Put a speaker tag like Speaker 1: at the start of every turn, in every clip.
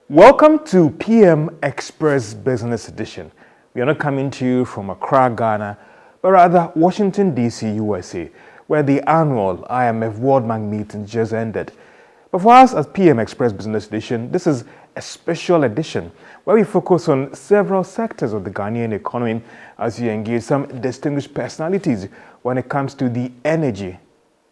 Speaker 1: Welcome to PM Express Business Edition. We are not coming to you from Accra, Ghana, but rather Washington, D.C., USA, where the annual IMF World Bank meeting just ended. But for us at PM Express Business Edition, this is a special edition where we focus on several sectors of the Ghanaian economy as we engage some distinguished personalities when it comes to the energy,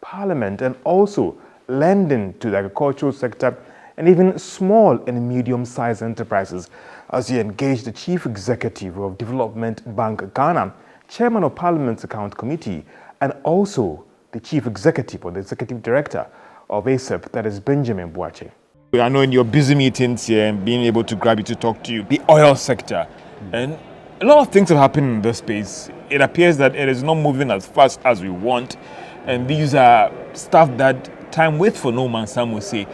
Speaker 1: parliament, and also lending to the agricultural sector and even small and medium-sized enterprises as we engage the Chief Executive of Development Bank Ghana, Chairman of Parliament's Account Committee, and also the Chief Executive or the Executive Director of ASEP, that is Benjamin Boakye. I know in your busy meetings here and being able to grab you to talk to you, the oil sector, and a lot of things have happened in this space. It appears that it is not moving as fast as we want, and these are stuff that time waits for no man, some will say.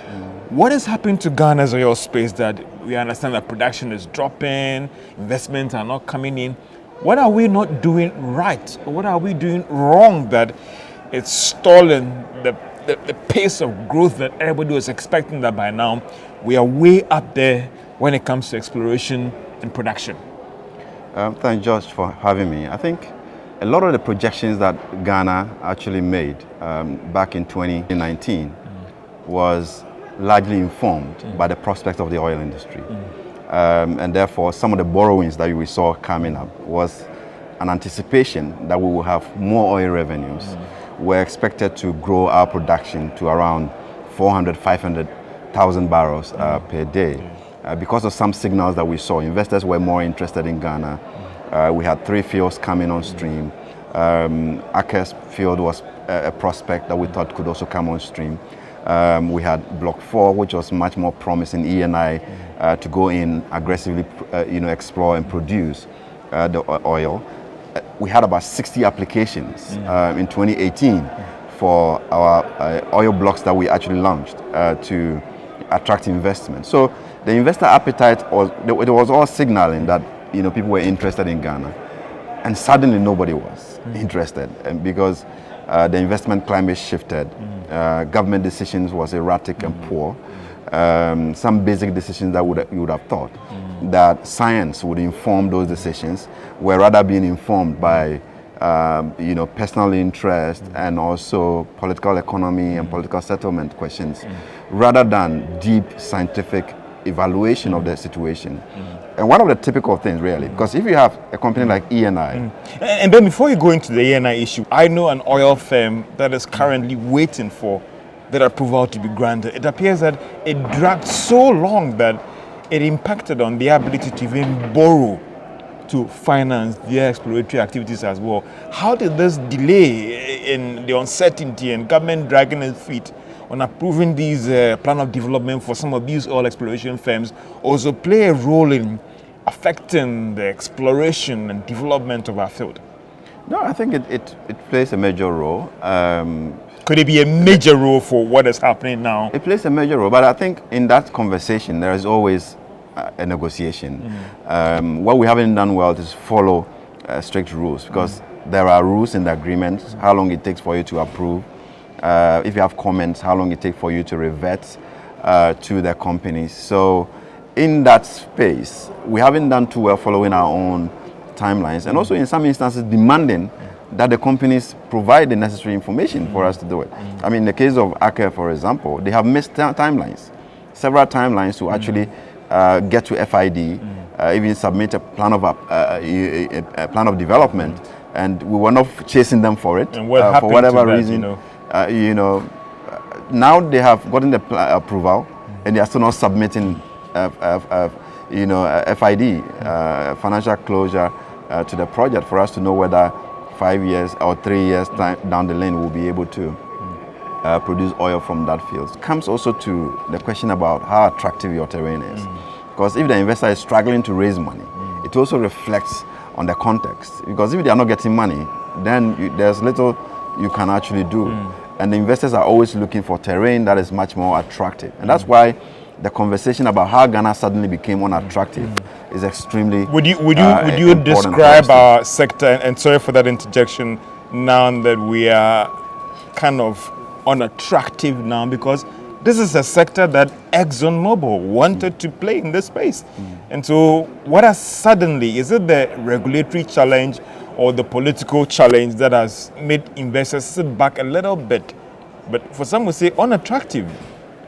Speaker 1: What is happening to Ghana's oil space that we understand that production is dropping, investments are not coming in? What are we not doing right? Or what are we doing wrong that it's stalling the pace of growth that everybody was expecting, that by now we are way up there when it comes to exploration and production?
Speaker 2: Thanks, Josh, for having me. I think a lot of the projections that Ghana actually made back in 2019 was largely informed by the prospect of the oil industry. And therefore, some of the borrowings that we saw coming up was an anticipation that we will have more oil revenues. We're expected to grow our production to around 400, 500,000 barrels per day. Because of some signals that we saw, investors were more interested in Ghana. We had 3 fields coming on stream. Aker's field was a prospect that we thought could also come on stream. We had Block 4, which was much more promising, ENI, to go in aggressively, explore and produce the oil. We had about 60 applications in 2018 for our oil blocks that we actually launched to attract investment. So the investor appetite it was all signaling that people were interested in Ghana, and suddenly nobody was interested, and because the investment climate shifted, government decisions was erratic and poor. Some basic decisions that you would have thought that science would inform those decisions were rather being informed by personal interest and also political economy and political settlement questions, rather than deep scientific evaluation of the situation. And one of the typical things, really, because if you have a company like ENI...
Speaker 1: And then before you go into the ENI issue, I know an oil firm that is currently waiting for that approval to be granted. It appears that it dragged so long that it impacted on their ability to even borrow to finance their exploratory activities as well. How did this delay in the uncertainty and government dragging its feet on approving these plan of development for some of these oil exploration firms also play a role in affecting the exploration and development of our field?
Speaker 2: No, I think it plays a major role.
Speaker 1: Could it be a major role for what is happening now?
Speaker 2: It plays a major role, but I think in that conversation there is always a negotiation. What we haven't done well is follow strict rules, because there are rules in the agreement, how long it takes for you to approve. If you have comments, how long it takes for you to revert to the companies. So in that space, we haven't done too well following our own timelines, and also in some instances demanding that the companies provide the necessary information for us to do it. I mean, in the case of Aker, for example, they have missed timelines, several timelines to actually get to FID, even submit a plan of development, and we were not chasing them for it.
Speaker 1: And what
Speaker 2: for whatever
Speaker 1: that,
Speaker 2: reason. Now they have gotten the approval, and they are still not submitting FID, financial closure to the project, for us to know whether 5 years or 3 years down the lane we'll be able to produce oil from that field. It comes also to the question about how attractive your terrain is. Because if the investor is struggling to raise money, it also reflects on the context. Because if they are not getting money, then there's little you can actually do. And the investors are always looking for terrain that is much more attractive. And that's why the conversation about how Ghana suddenly became unattractive is extremely
Speaker 1: Would you describe our sector, and sorry for that interjection, now that we are kind of unattractive now, because this is a sector that ExxonMobil wanted to play in this space. And so what has suddenly, is it the regulatory challenge or the political challenge that has made investors sit back a little bit, but for some would say unattractive,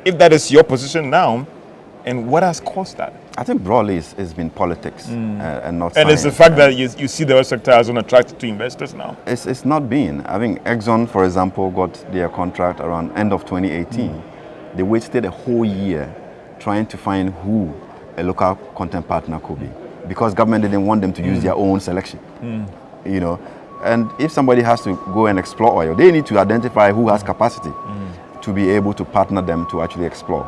Speaker 1: if that is your position now, and what has caused that?
Speaker 2: I think broadly it's been politics and not
Speaker 1: And
Speaker 2: science.
Speaker 1: it's the fact that you see the oil sector as unattractive to investors now.
Speaker 2: It's not been. I think Exxon, for example, got their contract around end of 2018. They wasted a whole year trying to find who a local content partner could be, because government didn't want them to use their own selection. You know, and if somebody has to go and explore oil, they need to identify who has capacity to be able to partner them to actually explore.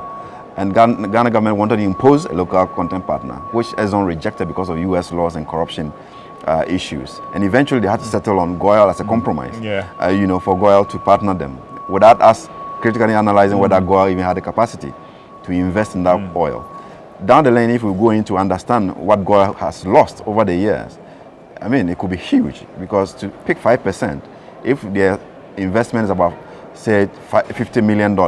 Speaker 2: And Ghana government wanted to impose a local content partner, which Exxon rejected because of US laws and corruption issues. And eventually they had to settle on GOIL as a compromise, you know, for GOIL to partner them, without us critically analyzing whether GOIL even had the capacity to invest in that oil. Down the lane, if we go in to understand what GOIL has lost over the years, I mean, it could be huge, because to pick 5%, if their investment is about, say, $50 million,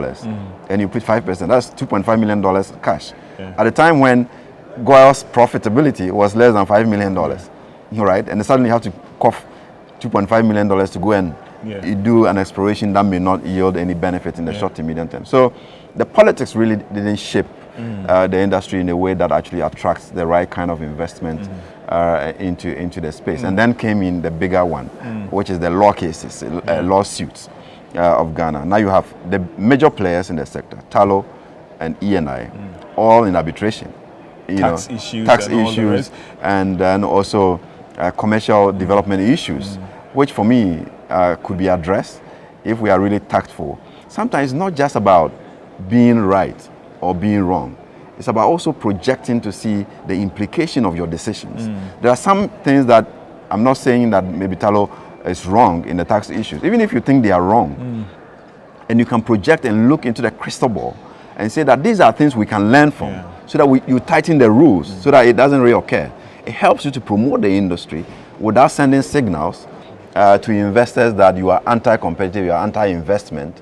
Speaker 2: and you put 5%, that's $2.5 million cash. At the time when GOIL's profitability was less than $5 million, right? And they suddenly have to cough $2.5 million to go and do an exploration that may not yield any benefit in the short to medium term. So the politics really didn't shape the industry in a way that actually attracts the right kind of investment into the space. And then came in the bigger one, which is the law cases, lawsuits of Ghana. Now you have the major players in the sector, Tallow and ENI, all in arbitration.
Speaker 1: Tax issues,
Speaker 2: and then also commercial development issues, which for me could be addressed if we are really tactful. Sometimes it's not just about being right or being wrong. It's about also projecting to see the implication of your decisions. There are some things that I'm not saying that maybe Tallow is wrong in the tax issues. Even if you think they are wrong, and you can project and look into the crystal ball and say that these are things we can learn from, so that you tighten the rules so that it doesn't reoccur. It helps you to promote the industry without sending signals to investors that you are anti-competitive, you are anti-investment,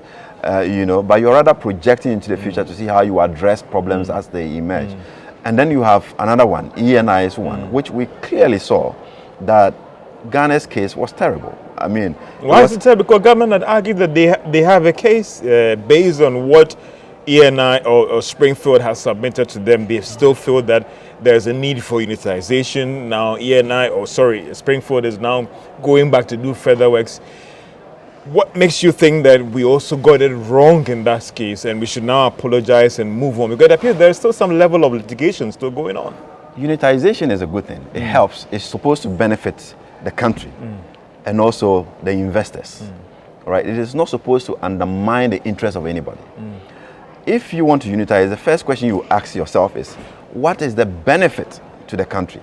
Speaker 2: you know, but you're rather projecting into the future to see how you address problems as they emerge. And then you have another one, ENI's one, which we clearly saw that Ghana's case was terrible. I mean,
Speaker 1: why is it terrible? Because government had argued that they have a case based on what ENI or Springfield has submitted to them. They still feel that there's a need for unitization. Now Springfield is now going back to do further works. What makes you think that we also got it wrong in that case and we should now apologize and move on? Because it appears there's still some level of litigation still going on.
Speaker 2: Unitization is a good thing. It helps. It's supposed to benefit the country and also the investors. Right? It is not supposed to undermine the interest of anybody. If you want to unitize, the first question you ask yourself is, what is the benefit to the country?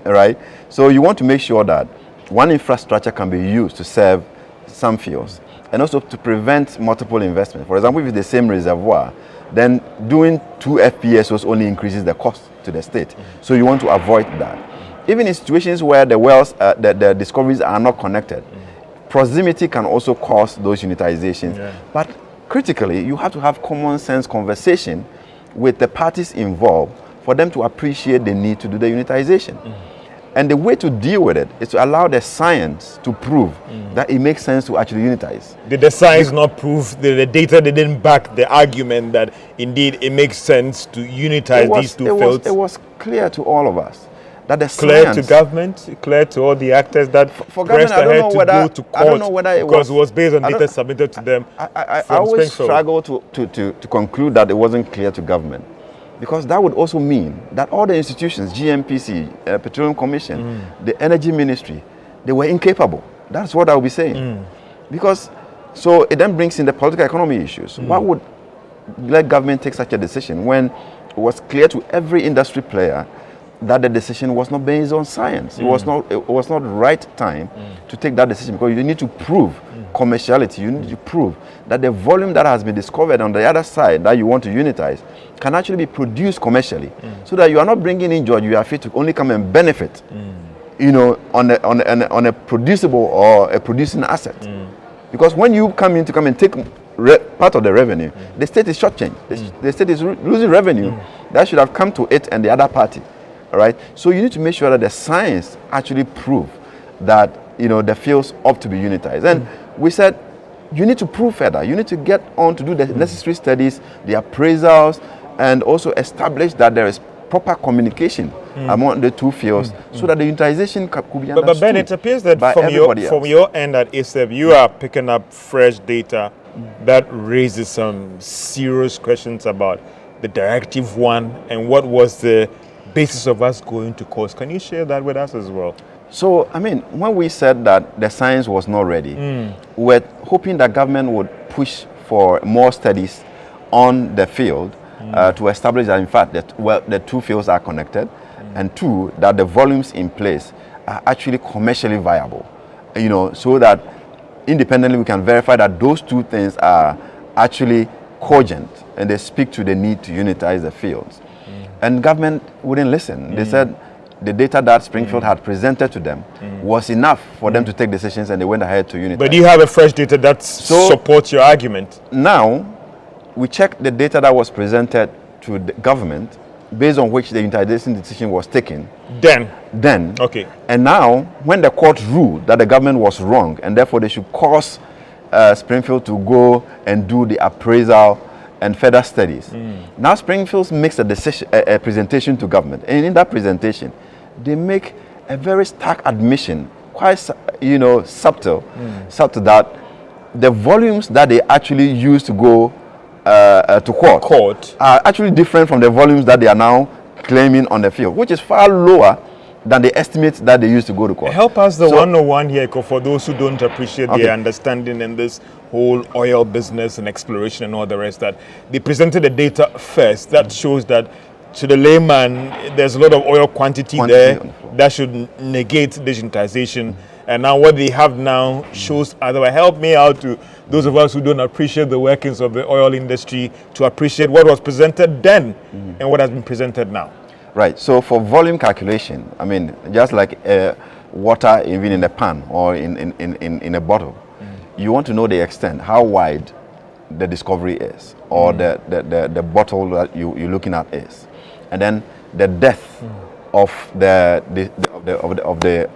Speaker 2: Right? So you want to make sure that one infrastructure can be used to serve some fields and also to prevent multiple investment. For example, if it's the same reservoir, then doing 2 FPSOs only increases the cost to the state. So you want to avoid that. Even in situations where the wells, the discoveries are not connected, proximity can also cause those unitizations. But critically, you have to have common sense conversation with the parties involved for them to appreciate the need to do the unitization. And the way to deal with it is to allow the science to prove that it makes sense to actually unitize.
Speaker 1: Did the science not prove, the data didn't back the argument that indeed it makes sense to unitize these two fields?
Speaker 2: It was clear to all of us that the
Speaker 1: clear
Speaker 2: science...
Speaker 1: to government, clear to all the actors that
Speaker 2: for government, I don't know whether
Speaker 1: because it was based on data submitted to them.
Speaker 2: I always struggle to conclude that it wasn't clear to government, because that would also mean that all the institutions, GMPC, Petroleum Commission, the Energy Ministry, they were incapable. That's what I will be saying. Because, so it then brings in the political economy issues. Why would let government take such a decision when it was clear to every industry player that the decision was not based on science? It was not the right time to take that decision, because you need to prove commerciality. You need to prove that the volume that has been discovered on the other side that you want to unitize can actually be produced commercially, so that you are not bringing in George Wiafe to only come and benefit, you know, on a producible or a producing asset. Because when you come in to come and take part of the revenue, the state is shortchanged. The state is losing revenue that should have come to it and the other party. All right. So you need to make sure that the science actually prove that the fields ought to be unitized. And we said you need to prove further. You need to get on to do the necessary studies, the appraisals, and also establish that there is proper communication among the two fields so that the unitization could be understood.
Speaker 3: But Ben, it appears that from your end at ISEB, you are picking up fresh data that raises some serious questions about the Directive 1 and what was the basis of us going to court. Can you share that with us as well?
Speaker 2: So, when we said that the science was not ready, we were hoping that government would push for more studies on the field to establish that, in fact, the two fields are connected, and two, that the volumes in place are actually commercially viable, so that independently we can verify that those two things are actually cogent and they speak to the need to unitize the fields. And government wouldn't listen. They said the data that Springfield had presented to them was enough for them to take decisions, and they went ahead to unitize.
Speaker 3: But do you have a fresh data that supports your argument?
Speaker 2: Now, we checked the data that was presented to the government, based on which the unitization decision was taken. Then. Okay. And now, when the court ruled that the government was wrong, and therefore they should cause Springfield to go and do the appraisal and further studies. Now Springfield makes a presentation to government, and in that presentation, they make a very stark admission, quite subtle, that the volumes that they actually use to go to court are actually different from the volumes that they are now claiming on the field, which is far lower than the estimates that they used to go to court.
Speaker 3: Help us the 101 here, for those who don't appreciate their understanding in this whole oil business and exploration and all the rest, that they presented the data first that shows that to the layman there's a lot of oil quantity there that should negate digitization. And now what they have now shows otherwise. Help me out to those of us who don't appreciate the workings of the oil industry to appreciate what was presented then and what has been presented now.
Speaker 2: Right. So for volume calculation, just like water even in a pan or in a bottle, you want to know the extent, how wide the discovery is, or the bottle that you're looking at is, and then the depth of the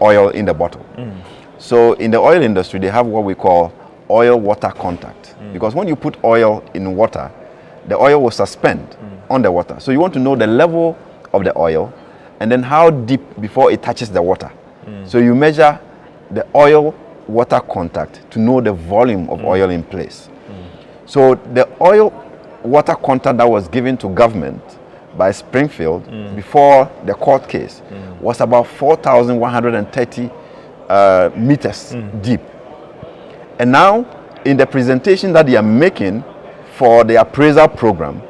Speaker 2: oil in the bottle. So in the oil industry, they have what we call oil-water contact, because when you put oil in water, the oil will suspend on the water. So you want to know the level of the oil, and then how deep before it touches the water. So you measure the oil-water contact to know the volume of oil in place. So the oil-water contact that was given to government by Springfield before the court case was about 4,130 meters deep. And now, in the presentation that they are making for the appraisal program,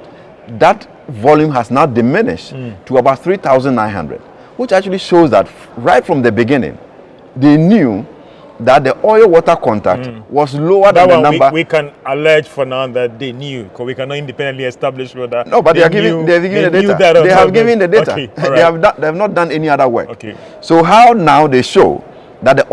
Speaker 2: that volume has now diminished to about 3,900, which actually shows that right from the beginning, they knew that the oil-water contact was lower than the number.
Speaker 3: We can allege for now that they knew, because we cannot independently establish whether.
Speaker 2: No, but they have given the data. They have given the data. Okay, they have not done any other work. Okay. So how now they show that the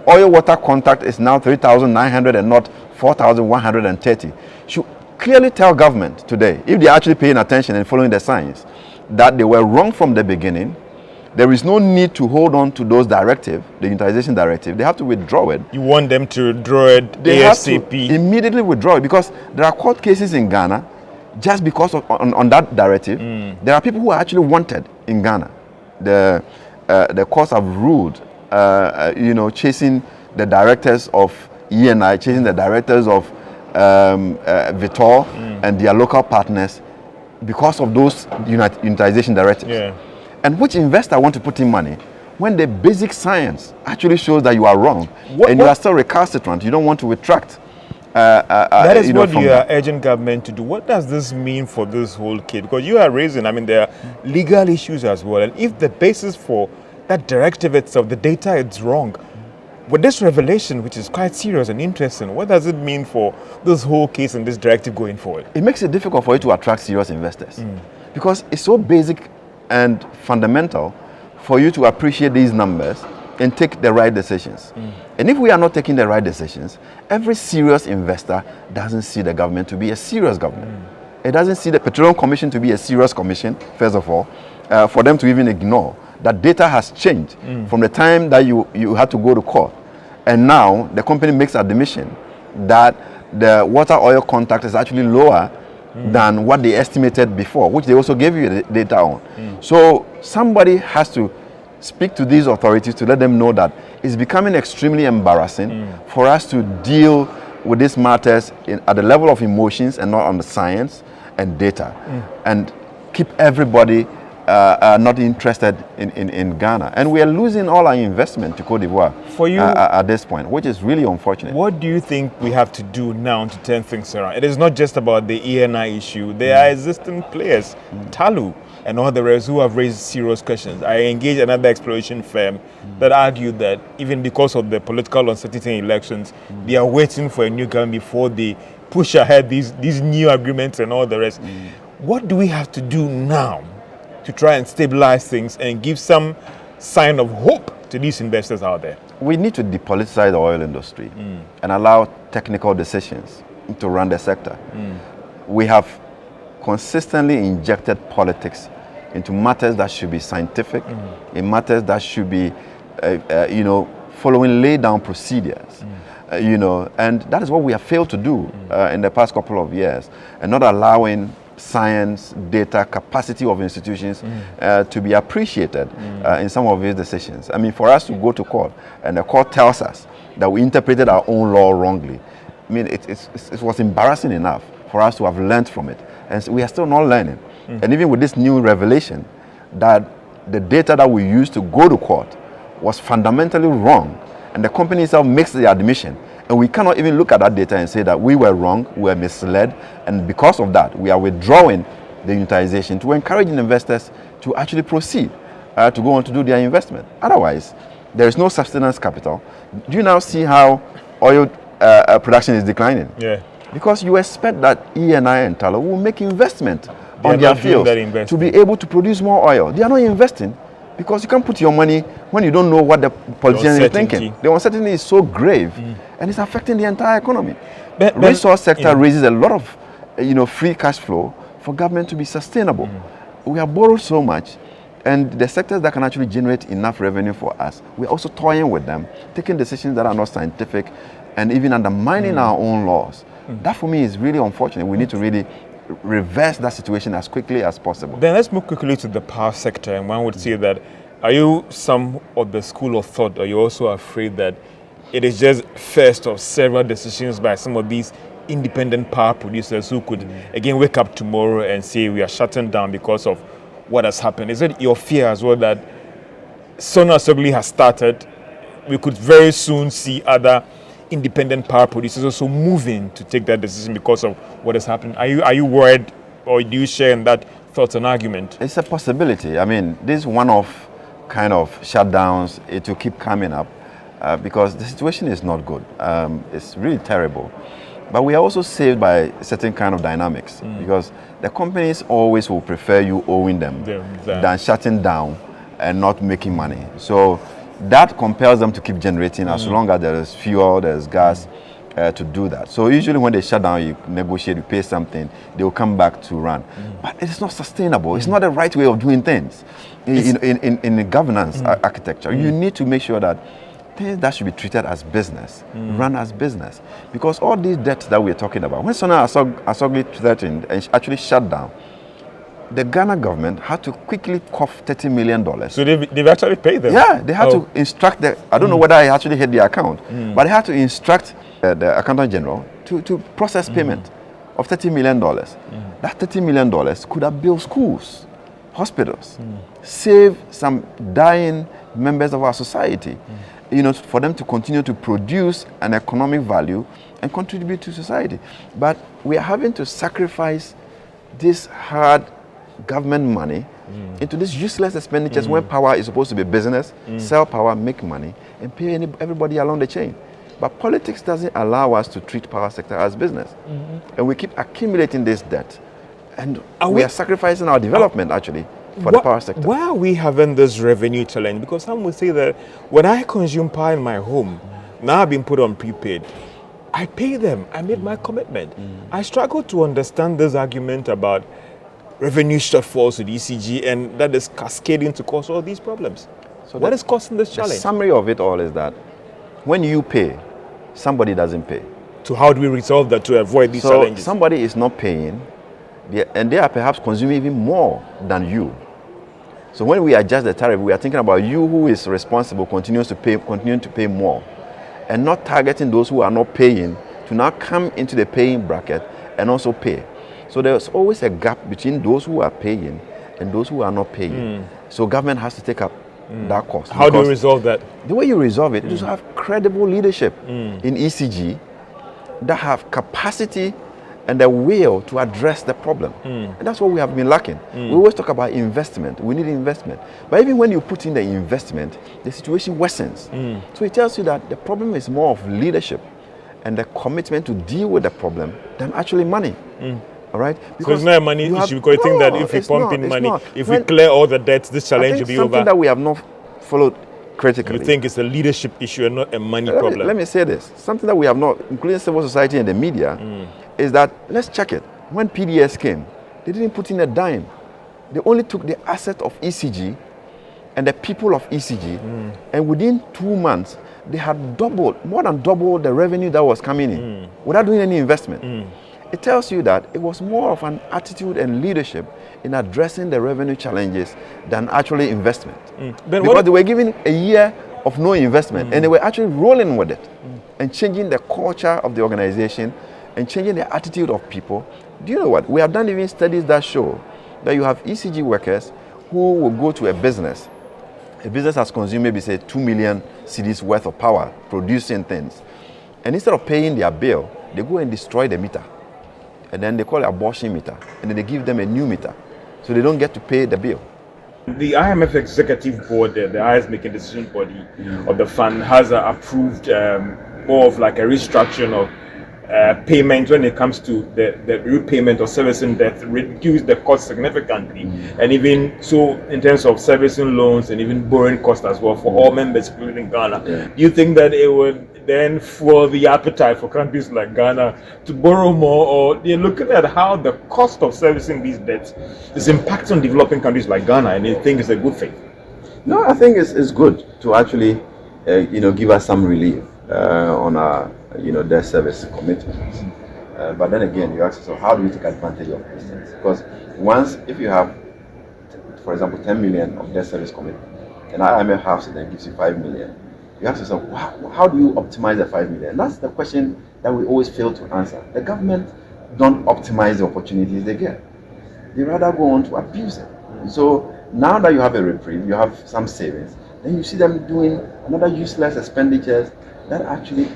Speaker 2: oil-water contact is now 3,900 and not 4,130 should clearly tell government today, if they are actually paying attention and following the science, that they were wrong from the beginning. There is no need to hold on to those directives, the unitization directive. They have to withdraw it.
Speaker 3: You want them to withdraw it
Speaker 2: they
Speaker 3: ASAP?
Speaker 2: Have to immediately withdraw it, because there are court cases in Ghana just because of on that directive. There are people who are actually wanted in Ghana. The courts have ruled, chasing the directors of ENI, chasing the directors of Vitor and their local partners because of those unitization directives. Yeah. And which investor want to put in money when the basic science actually shows that you are wrong and you are still recalcitrant? You don't want to retract.
Speaker 3: That is what you are urging government to do. What does this mean for this whole case? Because you are raising, there are legal issues as well. And if the basis for that directive itself, the data is wrong, with this revelation, which is quite serious and interesting, what does it mean for this whole case and this directive going forward?
Speaker 2: It makes it difficult for you to attract serious investors because it's so basic and fundamental for you to appreciate these numbers and take the right decisions. And if we are not taking the right decisions, every serious investor doesn't see the government to be a serious government. It doesn't see the Petroleum Commission to be a serious commission, first of all, for them to even ignore that data has changed from the time that you had to go to court. And now the company makes admission that the water oil contact is actually lower than what they estimated before, which they also gave you the data on. So somebody has to speak to these authorities to let them know that it's becoming extremely embarrassing for us to deal with these matters at the level of emotions and not on the science and data, and keep everybody not interested in Ghana. And we are losing all our investment to Cote d'Ivoire
Speaker 3: For you,
Speaker 2: at this point, which is really unfortunate.
Speaker 3: what do you think we have to do now to turn things around? It is not just about the ENI issue. There are existing players, Talu and all the rest, who have raised serious questions. I engaged another exploration firm that argued that even because of the political uncertainty in elections, they are waiting for a new government before they push ahead these new agreements and all the rest. What do we have to do now to try and stabilize things and give some sign of hope to these investors out there?
Speaker 2: We need to depoliticize the oil industry and allow technical decisions to run the sector. We have consistently injected politics into matters that should be scientific, in matters that should be, following laid down procedures. And that is what we have failed to do in the past couple of years, and not allowing science, data, capacity of institutions to be appreciated in some of these decisions. I mean, for us to go to court and the court tells us that we interpreted our own law wrongly, I mean, it was embarrassing enough for us to have learned from it. And so we are still not learning. And even with this new revelation that the data that we used to go to court was fundamentally wrong, and the company itself makes the admission, and we cannot even look at that data and say that we were wrong, we were misled, and because of that, we are withdrawing the unitization to encourage investors to actually proceed to go on to do their investment. Otherwise, there is no sustenance capital. Do you now see how oil production is declining?
Speaker 3: Yeah.
Speaker 2: Because you expect that ENI and Talo will make investment on their fields to be able to produce more oil. They are not investing because you can't put your money when you don't know what the politician is thinking. The uncertainty is so grave and it's affecting the entire economy. The resource sector raises a lot of free cash flow for government to be sustainable. We have borrowed so much, and the sectors that can actually generate enough revenue for us, we're also toying with them, taking decisions that are not scientific and even undermining our own laws. That for me is really unfortunate. We need to really reverse that situation as quickly as possible.
Speaker 3: Then let's move quickly to the power sector, and one would say that, are you some of the school of thought, or are you also afraid that it is just first of several decisions by some of these independent power producers who could again wake up tomorrow and say we are shutting down because of what has happened? Is it your fear as well that Sona Sogli has started, we could very soon see other independent power producers also moving to take that decision because of what has happened? Are you worried, or do you share in that thought and argument?
Speaker 2: It's a possibility. I mean, this one-off kind of shutdowns, it will keep coming up because the situation is not good. It's really terrible. But we are also saved by certain kind of dynamics because the companies always will prefer you owing them than shutting down and not making money. So that compels them to keep generating as long as there is fuel, there is gas to do that. So usually when they shut down, you negotiate, you pay something, they will come back to run. But it is not sustainable. It's not the right way of doing things in the governance architecture. You need to make sure that things that should be treated as business, run as business. Because all these debts that we're talking about, when Sona Asogli threatened and actually shut down, the Ghana government had to quickly cough $30 million.
Speaker 3: So they've actually paid them?
Speaker 2: Yeah, they had to instruct I don't know whether I actually hit the account, but they had to instruct the accountant general to process payment of $30 million. That $30 million could have built schools, hospitals, save some dying members of our society, for them to continue to produce an economic value and contribute to society. But we are having to sacrifice this hard government money into these useless expenditures when power is supposed to be business, sell power, make money, and pay everybody along the chain. But politics doesn't allow us to treat power sector as business. And we keep accumulating this debt. And we are sacrificing our development, actually, for the power sector.
Speaker 3: Why are we having this revenue challenge? Because some would say that when I consume power in my home, now I've been put on prepaid, I pay them. I made my commitment. I struggle to understand this argument about revenue shortfalls with ECG, and that is cascading to cause all these problems. So what is causing this challenge?
Speaker 2: The summary of it all is that when you pay, somebody doesn't pay.
Speaker 3: So how do we resolve that to avoid these challenges?
Speaker 2: Somebody is not paying, and they are perhaps consuming even more than you. So when we adjust the tariff, we are thinking about you who is responsible continuing to pay more, and not targeting those who are not paying to now come into the paying bracket and also pay. So there's always a gap between those who are paying and those who are not paying. So government has to take up that cost.
Speaker 3: How do you resolve that?
Speaker 2: The way you resolve it is to have credible leadership in ECG that have capacity and the will to address the problem. And that's what we have been lacking. We always talk about investment. We need investment. But even when you put in the investment, the situation worsens. So it tells you that the problem is more of leadership and the commitment to deal with the problem than actually money. All right?
Speaker 3: Because so it's not a money issue, because you think that if we pump in money, if we clear all the debts, this challenge will be over.
Speaker 2: Something that we have not followed critically.
Speaker 3: You think it's a leadership issue and not a money problem?
Speaker 2: Let me say this. Something that we have not, including civil society and the media, is that, let's check it. When PDS came, they didn't put in a dime. They only took the asset of ECG and the people of ECG, and within 2 months, they had more than doubled the revenue that was coming in without doing any investment. It tells you that it was more of an attitude and leadership in addressing the revenue challenges than actually investment. Because they were given a year of no investment and they were actually rolling with it and changing the culture of the organization and changing the attitude of people. Do you know what? We have done even studies that show that you have ECG workers who will go to a business. A business has consumed maybe say 2 million cedis worth of power producing things. And instead of paying their bill, they go and destroy the meter. And then they call it abortion meter. And then they give them a new meter. So they don't get to pay the bill.
Speaker 3: The IMF Executive Board, the highest making decision body of the fund, has approved more of like a restructuring of payment when it comes to the repayment of servicing debt, reduce the cost significantly. And even so, in terms of servicing loans and even borrowing costs as well for all members, including Ghana, do you think that it would then fuel the appetite for countries like Ghana to borrow more, or they're looking at how the cost of servicing these debts is impacting on developing countries like Ghana, and they think it's a good thing?
Speaker 2: No, I think it's good to actually, give us some relief on our, debt service commitments. But then again, you ask yourself, how do you take advantage of these things? Because if you have, for example, 10 million of debt service commitment, and IMF has it and gives you 5 million, you ask yourself, how do you optimize the 5 million? That's the question that we always fail to answer. The government don't optimize the opportunities they get. They rather go on to abuse it. So now that you have a reprieve, you have some savings, then you see them doing another useless expenditures that actually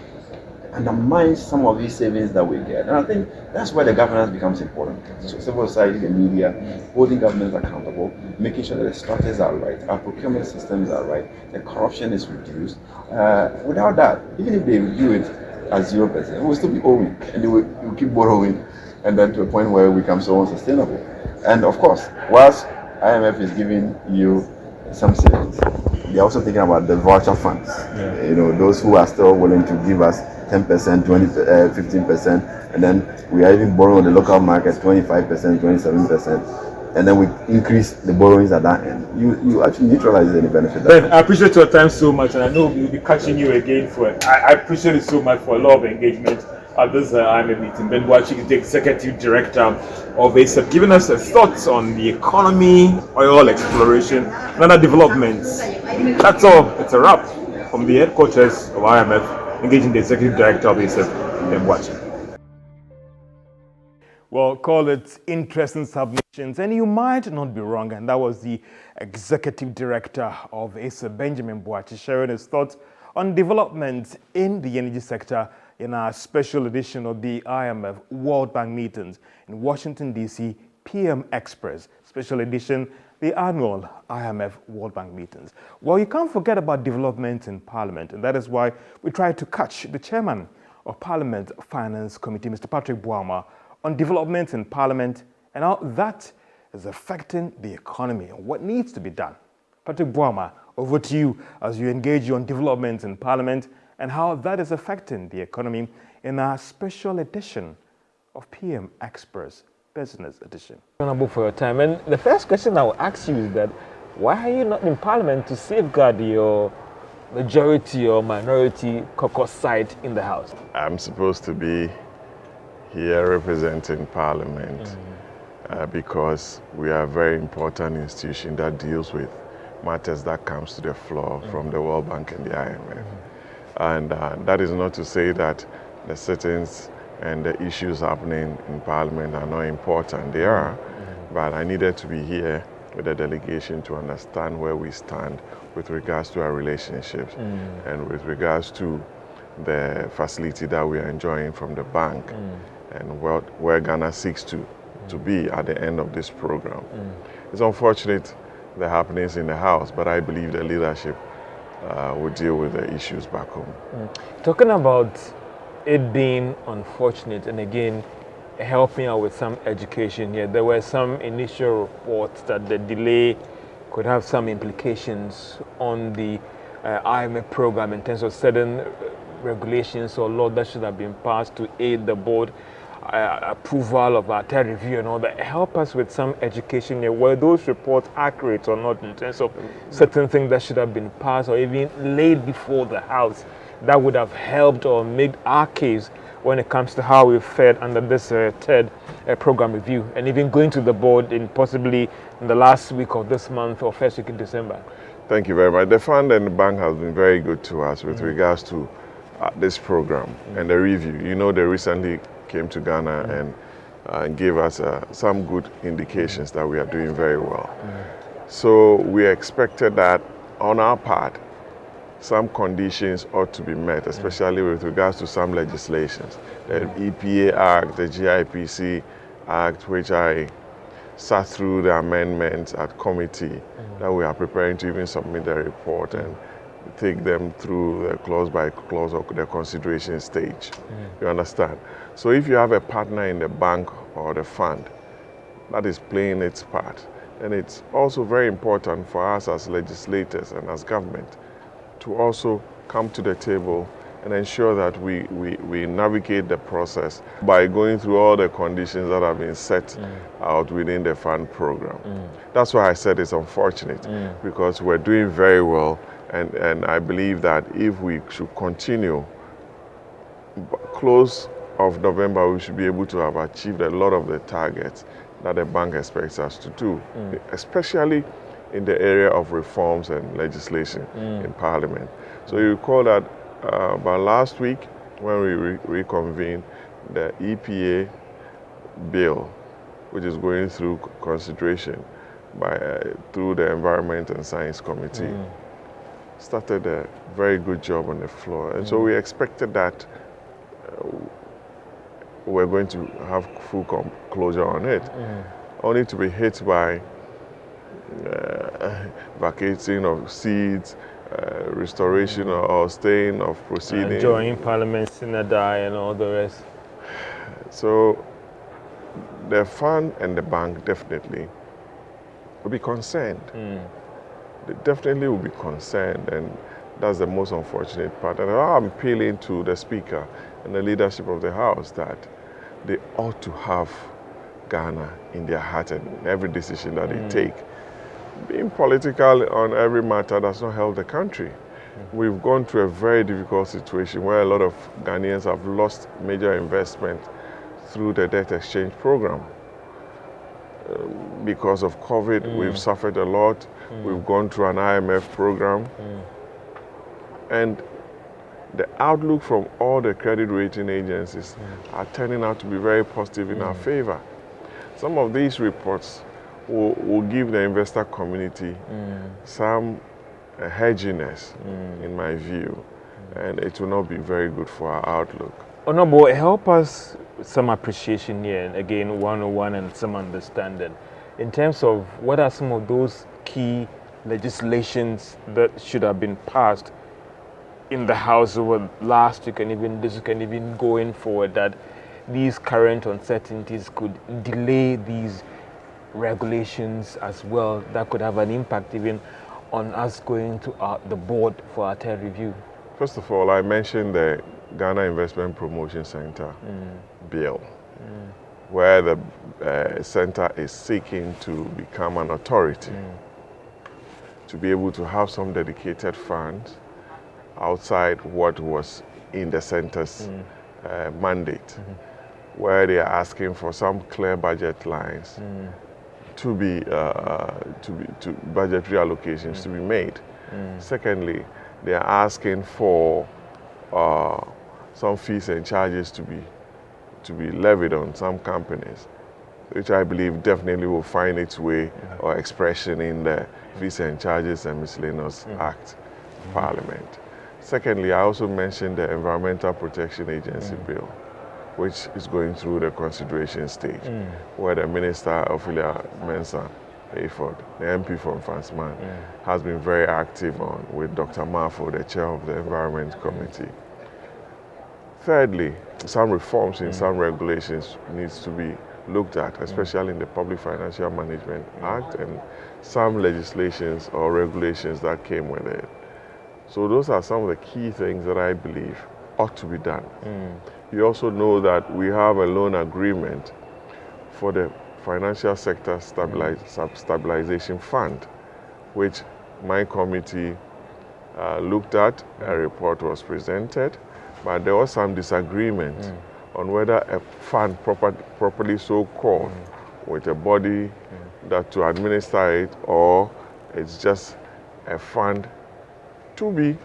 Speaker 2: undermines some of these savings that we get. And I think that's where the governance becomes important. So civil society, the media, holding governments accountable, making sure that the structures are right, our procurement systems are right, the corruption is reduced. Without that, even if they review it at 0%, we'll still be owing, and they will keep borrowing, and then to a point where we become so unsustainable. And of course, whilst IMF is giving you some savings, they're also thinking about the voucher funds. Those who are still willing to give us 10%, 20, 15%, and then we are even borrowing on the local market 25%, 27%, and then we increase the borrowings at that end. You actually neutralize any benefit.
Speaker 3: Ben, I appreciate your time so much, and I know we'll be catching you again for it. I appreciate it so much for a lot of engagement at this IMF meeting. Ben Boakye is the Executive Director of ASAP, giving us thoughts on the economy, oil exploration, and other developments. That's all. It's a wrap from the headquarters of IMF. Engaging the Executive Director of ASAP, Ben Boakye. Well, call it interesting submissions, and you might not be wrong. And that was the Executive Director of ASAP, Benjamin Boakye, sharing his thoughts on developments in the energy sector in our special edition of the IMF World Bank meetings in Washington, D.C., PM Express, special edition, the annual IMF World Bank meetings. Well, you can't forget about development in Parliament, and that is why we tried to catch the chairman of Parliament Finance Committee, Mr. Patrick Boama, on developments in Parliament and how that
Speaker 1: is affecting the economy and what needs to be done. Patrick Boama, over to you as you engage on developments in Parliament and how that is affecting the economy in our special edition of PM Express Business Edition.
Speaker 3: Honorable for your time. And the first question I will ask you is that why are you not in Parliament to safeguard your majority or minority caucus side in the House?
Speaker 4: I'm supposed to be here representing Parliament because we are a very important institution that deals with matters that comes to the floor from the World Bank and the IMF. And that is not to say that the sittings and the issues happening in Parliament are not important. They are, but I needed to be here with a delegation to understand where we stand with regards to our relationships and with regards to the facility that we are enjoying from the bank and where Ghana seeks to be at the end of this program. It's unfortunate the happenings in the House, but I believe the leadership will deal with the issues back home.
Speaker 3: Talking about it being unfortunate, and again, helping out with some education here, there were some initial reports that the delay could have some implications on the IMF program in terms of certain regulations or law that should have been passed to aid the board approval of our third review and all that. Help us with some education here. Were those reports accurate or not in terms of certain things that should have been passed or even laid before the House that would have helped or made our case when it comes to how we fared under this third program review and even going to the board in possibly in the last week of this month or first week in December?
Speaker 4: Thank you very much. The fund and the bank has been very good to us with regards to this program and the review. You know, they recently came to Ghana and gave us some good indications that we are doing very well. So we expected that on our part, some conditions ought to be met, especially with regards to some legislations. The EPA Act, the GIPC Act, which I sat through the amendments at committee, that we are preparing to even submit the report and take them through the clause by clause or the consideration stage. You understand? So if you have a partner in the bank or the fund that is playing its part, then it's also very important for us as legislators and as government to also come to the table and ensure that we navigate the process by going through all the conditions that have been set out within the fund program. That's why I said it's unfortunate because we're doing very well, and I believe that if we should continue, close of November we should be able to have achieved a lot of the targets that the bank expects us to do, especially in the area of reforms and legislation in Parliament. So you recall that about last week when we reconvened, the EPA bill, which is going through consideration through the Environment and Science Committee, started a very good job on the floor. And so we expected that we're going to have full closure on it, only to be hit by vacating of seats, restoration or staying of proceedings.
Speaker 3: Joining Parliament, Synodi and all the rest.
Speaker 4: So the fund and the bank definitely will be concerned. They definitely will be concerned, and that's the most unfortunate part. And I'm appealing to the Speaker and the leadership of the House that they ought to have Ghana in their heart and every decision that they take. Being political on every matter does not help the country. We've gone through a very difficult situation where a lot of Ghanaians have lost major investment through the debt exchange program. Because of COVID, we've suffered a lot. We've gone through an IMF program. And the outlook from all the credit rating agencies are turning out to be very positive in our favor. Some of these reports will give the investor community some hedginess, in my view, and it will not be very good for our outlook.
Speaker 3: Honorable, help us with some appreciation here, and again, 101 and some understanding. In terms of what are some of those key legislations that should have been passed in the House over last week and even this week and even going forward, that these current uncertainties could delay these
Speaker 1: regulations as well that could have an impact even on us going to the board for our third review?
Speaker 4: First of all, I mentioned the Ghana Investment Promotion Center bill, where the center is seeking to become an authority, to be able to have some dedicated funds outside what was in the center's mandate, where they are asking for some clear budget lines to be budgetary allocations to be made. Secondly, they are asking for some fees and charges to be levied on some companies, which I believe definitely will find its way or expression in the Fees and Charges and Miscellaneous Act of Parliament. Secondly, I also mentioned the Environmental Protection Agency bill, which is going through the consideration stage, where the Minister Ophelia Mensah Hayford, the MP from Fansman, has been very active on, with Dr. Mafo, the chair of the Environment Committee. Thirdly, some reforms in some regulations needs to be looked at, especially in the Public Financial Management Act and some legislations or regulations that came with it. So those are some of the key things that I believe ought to be done. You also know that we have a loan agreement for the Financial Sector Stabilization Fund, which my committee looked at. A report was presented, but there was some disagreement on whether a fund properly so called with a body that to administer it, or it's just a fund to be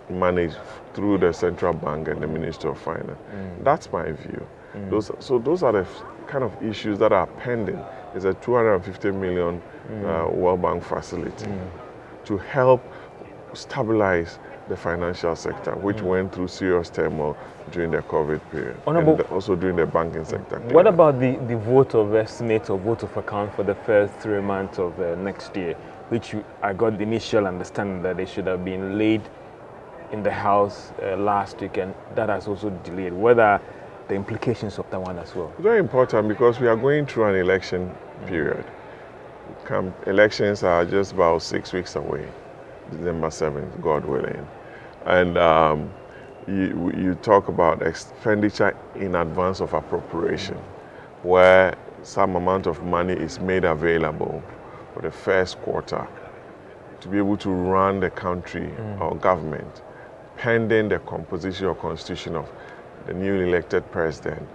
Speaker 4: managed through the central bank and the Ministry of Finance. That's my view. Those are the kind of issues that are pending. It's a 250 million World Bank facility to help stabilize the financial sector, which went through serious turmoil during the COVID period, and also during the banking sector.
Speaker 1: What about the vote of estimate or vote of account for the first 3 months of next year, which I got the initial understanding that they should have been laid in the House last week, and that has also delayed? What are the implications of that one as well?
Speaker 4: Very important, because we are going through an election period. Elections are just about 6 weeks away, December 7th, God willing. And you talk about expenditure in advance of appropriation, where some amount of money is made available for the first quarter to be able to run the country or government, pending the composition or constitution of the newly elected president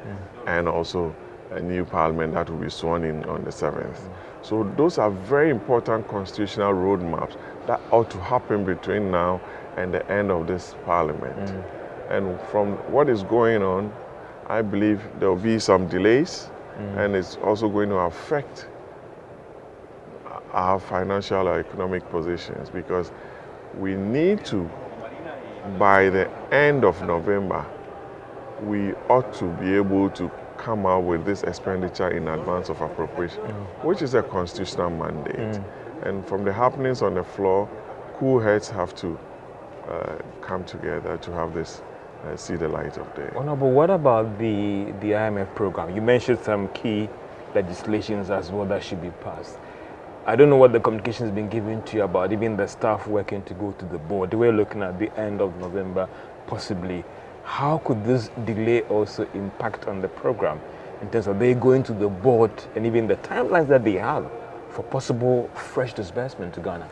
Speaker 4: and also a new parliament that will be sworn in on the 7th. So those are very important constitutional roadmaps that ought to happen between now and the end of this parliament. And from what is going on, I believe there will be some delays, and it's also going to affect our financial or economic positions, because we need to, by the end of November, we ought to be able to come out with this expenditure in advance of appropriation, which is a constitutional mandate. And from the happenings on the floor, cool heads have to come together to have this see the light of day.
Speaker 1: Oh, no, but what about the IMF program? You mentioned some key legislations as well that should be passed. I don't know what the communication has been given to you about even the staff working to go to the board. We're looking at the end of November, possibly. How could this delay also impact on the program in terms of they going to the board and even the timelines that they have for possible fresh disbursement to Ghana?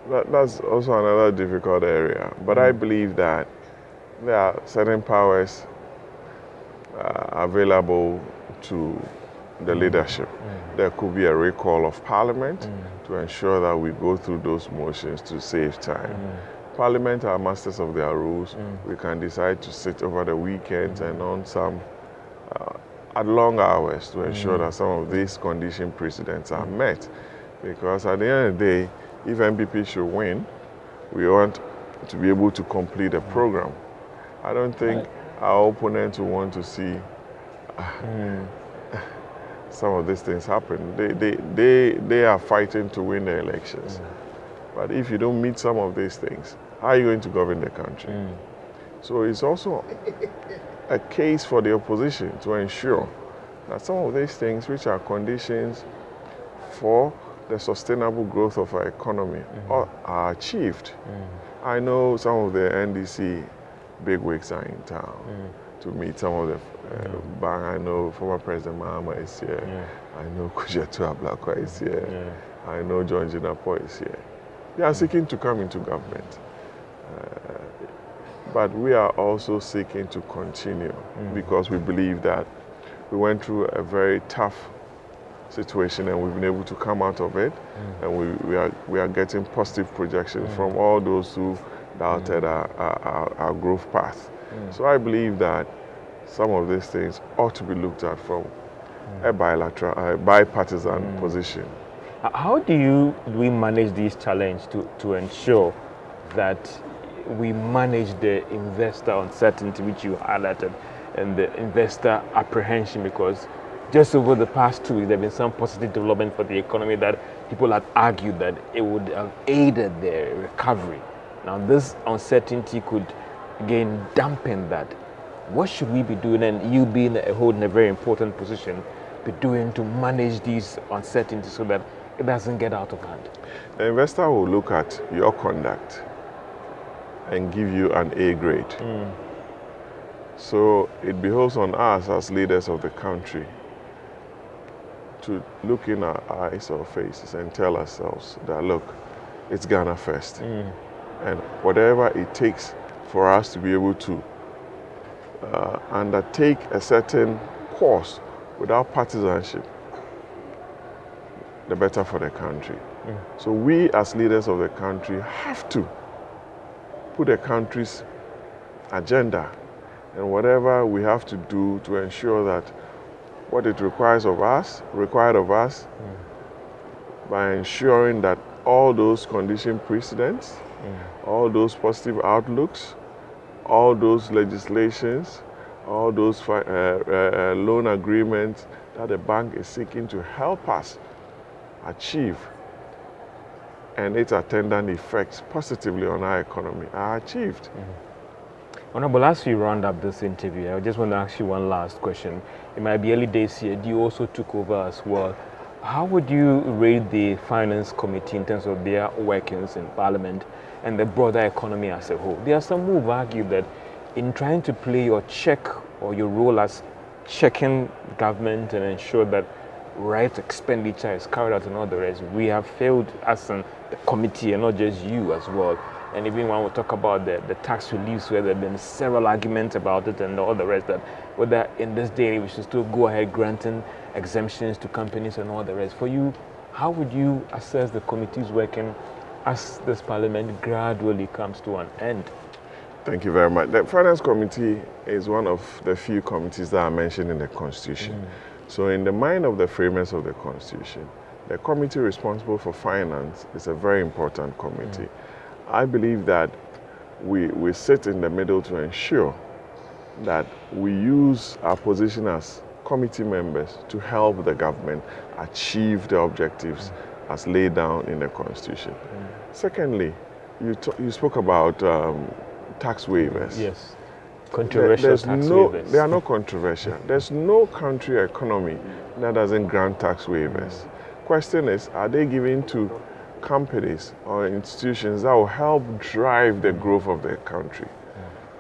Speaker 4: That's also another difficult area. But I believe that there are certain powers available to the leadership. There could be a recall of Parliament to ensure that we go through those motions to save time. Parliament are masters of their rules. We can decide to sit over the weekends and on some at long hours to ensure that some of these condition precedents are met. Because at the end of the day, if MPP should win, we want to be able to complete the program. I don't think our opponents will want to see some of these things happen. They are fighting to win the elections. But if you don't meet some of these things, how are you going to govern the country? So it's also a case for the opposition to ensure that some of these things, which are conditions for the sustainable growth of our economy, are achieved. I know some of the NDC bigwigs are in town to meet some of the bank. I know former President Mahama is here. I know Kujetu Ablakwa is here. I know John Jinapo is here. They are seeking to come into government. But we are also seeking to continue because we believe that we went through a very tough situation and we've been able to come out of it, and we are getting positive projections from all those who doubted our growth path. So I believe that some of these things ought to be looked at from a bipartisan position.
Speaker 3: How do we manage this challenge to ensure that we manage the investor uncertainty, which you highlighted, and the investor apprehension? Because just over the past 2 weeks, there have been some positive development for the economy that people had argued that it would have aided the recovery. Now, this uncertainty could, again, dampen that. What should we be doing, and you being holding a very important position, be doing to manage these uncertainties so that it doesn't get out of hand?
Speaker 4: The investor will look at your conduct and give you an A grade. So it behoves on us as leaders of the country to look in our eyes or faces and tell ourselves that, look, it's Ghana first. And whatever it takes for us to be able to undertake a certain course without partisanship, the better for the country. So we as leaders of the country have to put the country's agenda and whatever we have to do to ensure that what it required of us, by ensuring that all those condition precedents, all those positive outlooks, all those legislations, all those loan agreements that the bank is seeking to help us achieve and its attendant effects positively on our economy are achieved.
Speaker 3: Honorable, as we round up this interview, I just want to ask you one last question. In my early days here, you also took over as well. How would you rate the Finance Committee in terms of their workings in Parliament and the broader economy as a whole? There are some who have argued that in trying to play your check or your role as checking government and ensure that right expenditure is carried out and all the rest, we have failed as the committee, and not just you as well. And even when we talk about the tax reliefs, where there have been several arguments about it and all the rest, that whether in this day we should still go ahead granting exemptions to companies and all the rest. For you, how would you assess the committee's working as this parliament gradually comes to an end?
Speaker 4: Thank you very much. The Finance Committee is one of the few committees that are mentioned in the Constitution. So in the mind of the framers of the Constitution, the committee responsible for finance is a very important committee. I believe that we sit in the middle to ensure that we use our position as committee members to help the government achieve the objectives as laid down in the Constitution. Secondly, you spoke about tax waivers.
Speaker 3: Yes. Controversial tax waivers.
Speaker 4: They are not controversial. There's no country economy that doesn't grant tax waivers. Question is, are they given to companies or institutions that will help drive the growth of the country?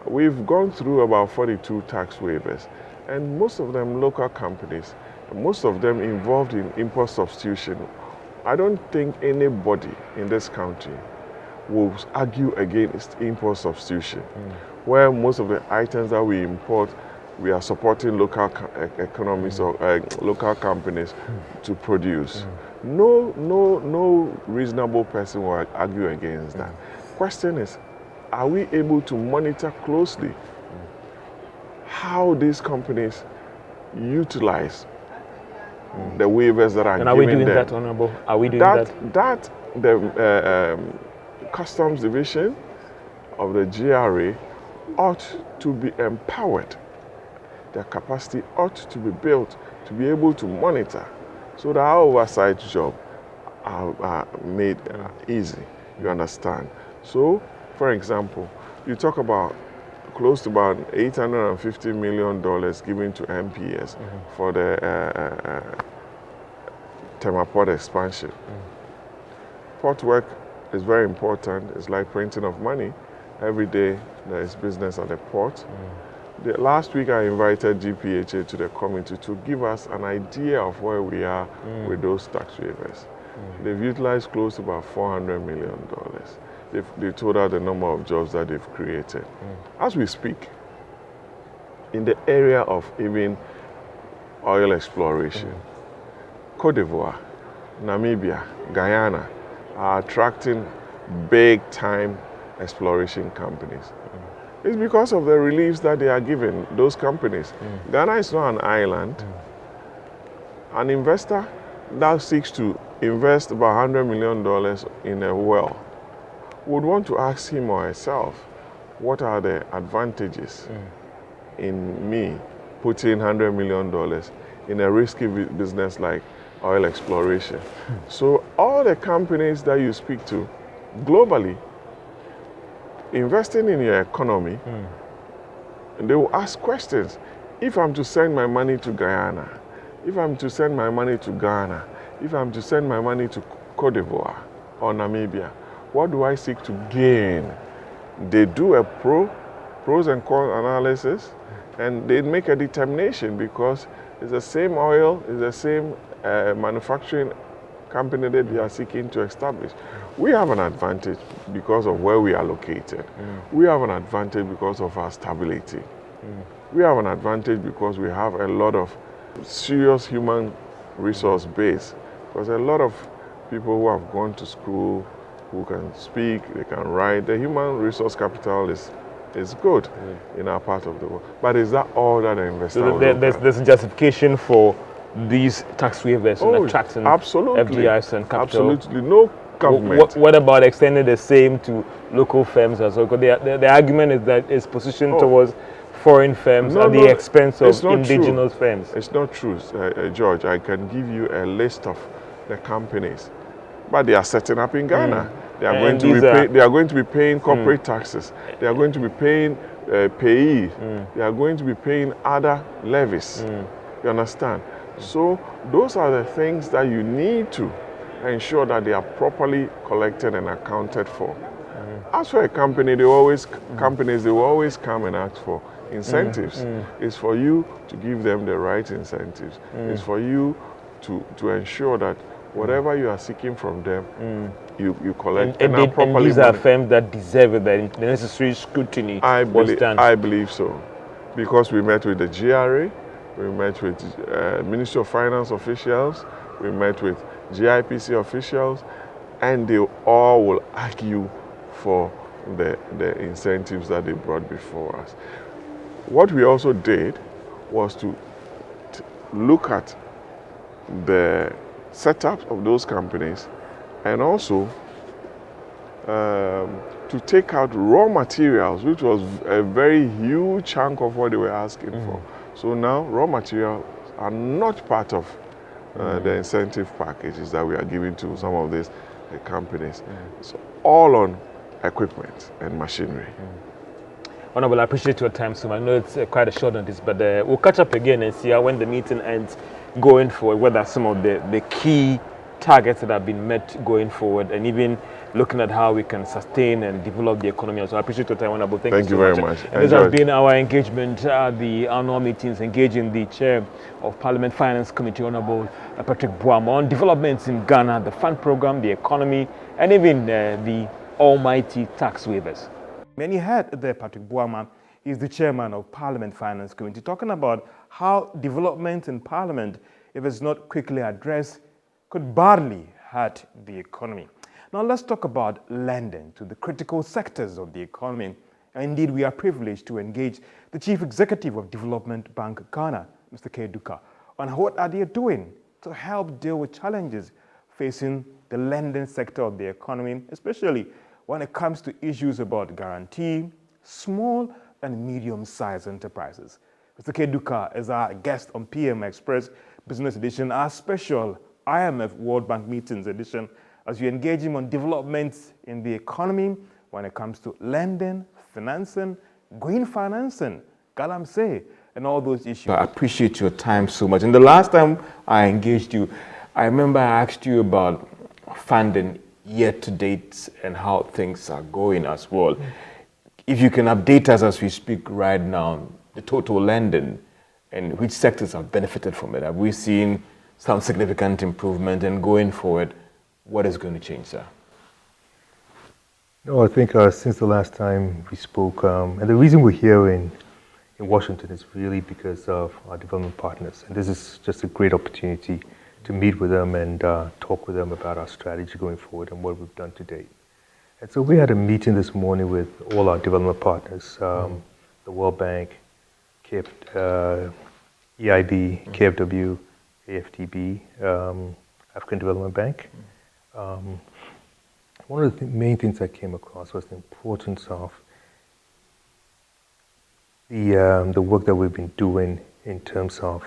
Speaker 4: We've gone through about 42 tax waivers, and most of them local companies, most of them involved in import substitution. I don't think anybody in this country will argue against import substitution, where most of the items that we import, we are supporting local economies or local companies to produce. No reasonable person will argue against that. Question is, are we able to monitor closely how these companies utilize the waivers that are given them?
Speaker 3: And are we doing that, Honorable? Are we doing that?
Speaker 4: The Customs Division of the GRA ought to be empowered. Their capacity ought to be built to be able to monitor so that our oversight job are made easy, you understand. So, for example, you talk about close to about $850 million given to MPS for the Temaport expansion. Port work is very important. It's like printing of money. Every day there is business at the port. Last week I invited GPHA to the committee to give us an idea of where we are with those tax waivers. They've utilized close to about $400 million. They told us the number of jobs that they've created. As we speak, in the area of even oil exploration, Cote d'Ivoire, Namibia, Guyana are attracting big-time exploration companies. It's because of the reliefs that they are giving those companies. Ghana is not an island. An investor that seeks to invest about $100 million in a well would want to ask him or herself, what are the advantages in me putting $100 million in a risky business like oil exploration? So all the companies that you speak to globally, investing in your economy, and they will ask questions. If I'm to send my money to Guyana, if I'm to send my money to Ghana, if I'm to send my money to Cote d'Ivoire or Namibia, what do I seek to gain? They do a pros and cons analysis, and they make a determination because it's the same oil, it's the same manufacturing company that they are seeking to establish. We have an advantage because of where we are located. We have an advantage because of our stability. We have an advantage because we have a lot of serious human resource base, because a lot of people who have gone to school, who can speak, they can write. The human resource capital is good in our part of the world. But is that all that an investor
Speaker 3: So
Speaker 4: would look at?
Speaker 3: there's justification for these tax waivers and attracting FDIs and capital?
Speaker 4: Absolutely. No government.
Speaker 3: What about extending the same to local firms as well? Because the argument is that it's positioned towards foreign firms at the expense of indigenous firms.
Speaker 4: It's not true, George. I can give you a list of the companies, but they are setting up in Ghana. They are going to be paying corporate taxes. They are going to be paying payee. They are going to be paying other levies. You understand? So those are the things that you need to ensure that they are properly collected and accounted for. As for a company, companies will always come and ask for incentives. It's for you to give them the right incentives. It's for you to ensure that whatever you are seeking from them, you collect and
Speaker 3: these are firms that deserve the necessary scrutiny.
Speaker 4: I believe so, because we met with the GRA, we met with Ministry of Finance officials, we met with GIPC officials, and they all will argue for the incentives that they brought before us. What we also did was to look at the setup of those companies, and also to take out raw materials, which was a very huge chunk of what they were asking for. So now raw materials are not part of the incentive packages that we are giving to some of these companies. So all on equipment and machinery.
Speaker 3: Honorable, I appreciate your time, so I know it's quite a short notice, but we'll catch up again and see how, when the meeting ends, going forward, whether some of the key targets that have been met going forward, and even looking at how we can sustain and develop the economy. So I appreciate your time, Honorable. Thank you so
Speaker 4: very
Speaker 3: much.
Speaker 4: much.
Speaker 3: And this has been our engagement at the annual meetings, engaging the Chair of Parliament Finance Committee, Honorable Patrick Boama, on developments in Ghana, the fund program, the economy, and even the almighty tax waivers.
Speaker 1: Many heard there, Patrick Boama is the chairman of Parliament Finance Committee, talking about how development in Parliament, if it's not quickly addressed, could badly hurt the economy. Now let's talk about lending to the critical sectors of the economy. Indeed, we are privileged to engage the Chief Executive of Development Bank Ghana, Mr. K. Duka, on what are they doing to help deal with challenges facing the lending sector of the economy, especially when it comes to issues about guarantee, small and medium-sized enterprises. Mr. K. Duka is our guest on PM Express Business Edition, our special IMF World Bank Meetings edition, as we engage him on developments in the economy when it comes to lending, financing, green financing, galamsey, and all those issues. I appreciate your time so much. And the last time I engaged you, I remember I asked you about funding year to date and how things are going as well. If you can update us as we speak right now, the total lending and which sectors have benefited from it. Have we seen some significant improvement, and going forward, what is going to change, sir?
Speaker 5: No, I think since the last time we spoke, and the reason we're here in Washington is really because of our development partners. And this is just a great opportunity to meet with them and talk with them about our strategy going forward and what we've done to date. And so we had a meeting this morning with all our development partners, the World Bank, EIB, KfW, AFDB, African Development Bank. One of the main things I came across was the importance of the work that we've been doing in terms of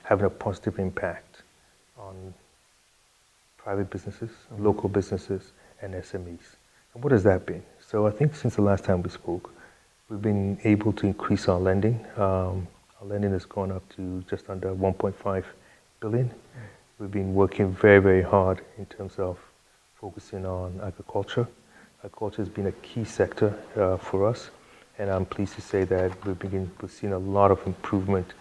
Speaker 5: having a positive impact on private businesses, local businesses, and SMEs. And what has that been? So I think since the last time we spoke, we've been able to increase our lending. Our lending has gone up to just under 1.5 billion. We've been working very, very hard in terms of focusing on agriculture. Agriculture has been a key sector for us, and I'm pleased to say that we've seen a lot of improvement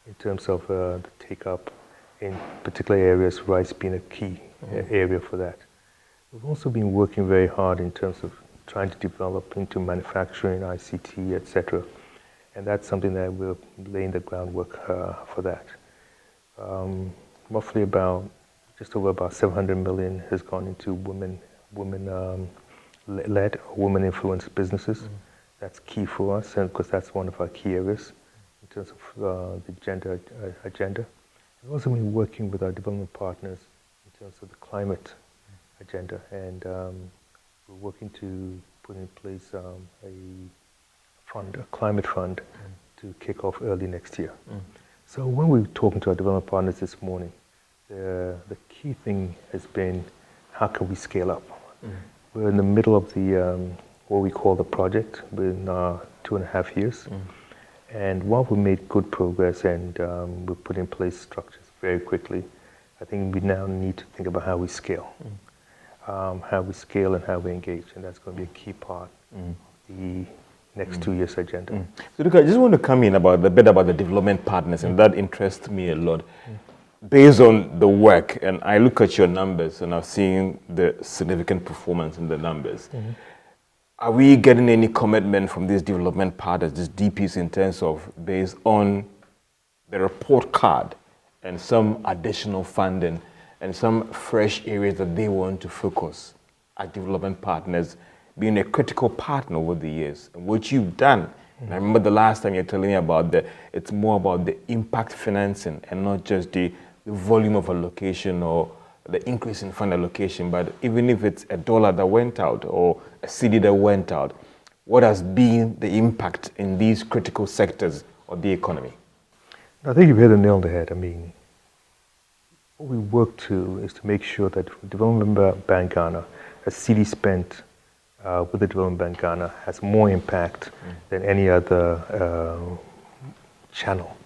Speaker 5: in terms of the take-up in particular areas, rice being a key area for that. We've also been working very hard in terms of trying to develop into manufacturing, ICT, etc. And that's something that we're laying the groundwork for that. Roughly just over about 700 million has gone into women-led, women-influenced businesses. That's key for us, and because that's one of our key areas in terms of the gender agenda. We've also been working with our development partners in terms of the climate agenda, and we're working to put in place a climate fund to kick off early next year. So when we were talking to our development partners this morning, the key thing has been how can we scale up? We're in the middle of the what we call the project. We're in 2.5 years. And while we made good progress and we put in place structures very quickly, I think we now need to think about how we scale. How we scale and how we engage. And that's going to be a key part of the next 2 years agenda.
Speaker 1: So look, I just want to come in a bit about the development partners, and that interests me a lot. Based on the work, and I look at your numbers and I've seen the significant performance in the numbers. Are we getting any commitment from these development partners, these DPs, in terms of based on the report card and some additional funding and some fresh areas that they want to focus as development partners, being a critical partner over the years, and what you've done? And I remember the last time you were telling me about it's more about the impact financing and not just the volume of allocation or the increase in fund allocation, but even if it's $1 that went out or a CD that went out, what has been the impact in these critical sectors of the economy?
Speaker 5: I think you've hit the nail on the head. I mean, what we work to is to make sure that Development Bank Ghana, a CD spent with the Development Bank Ghana, has more impact than any other channel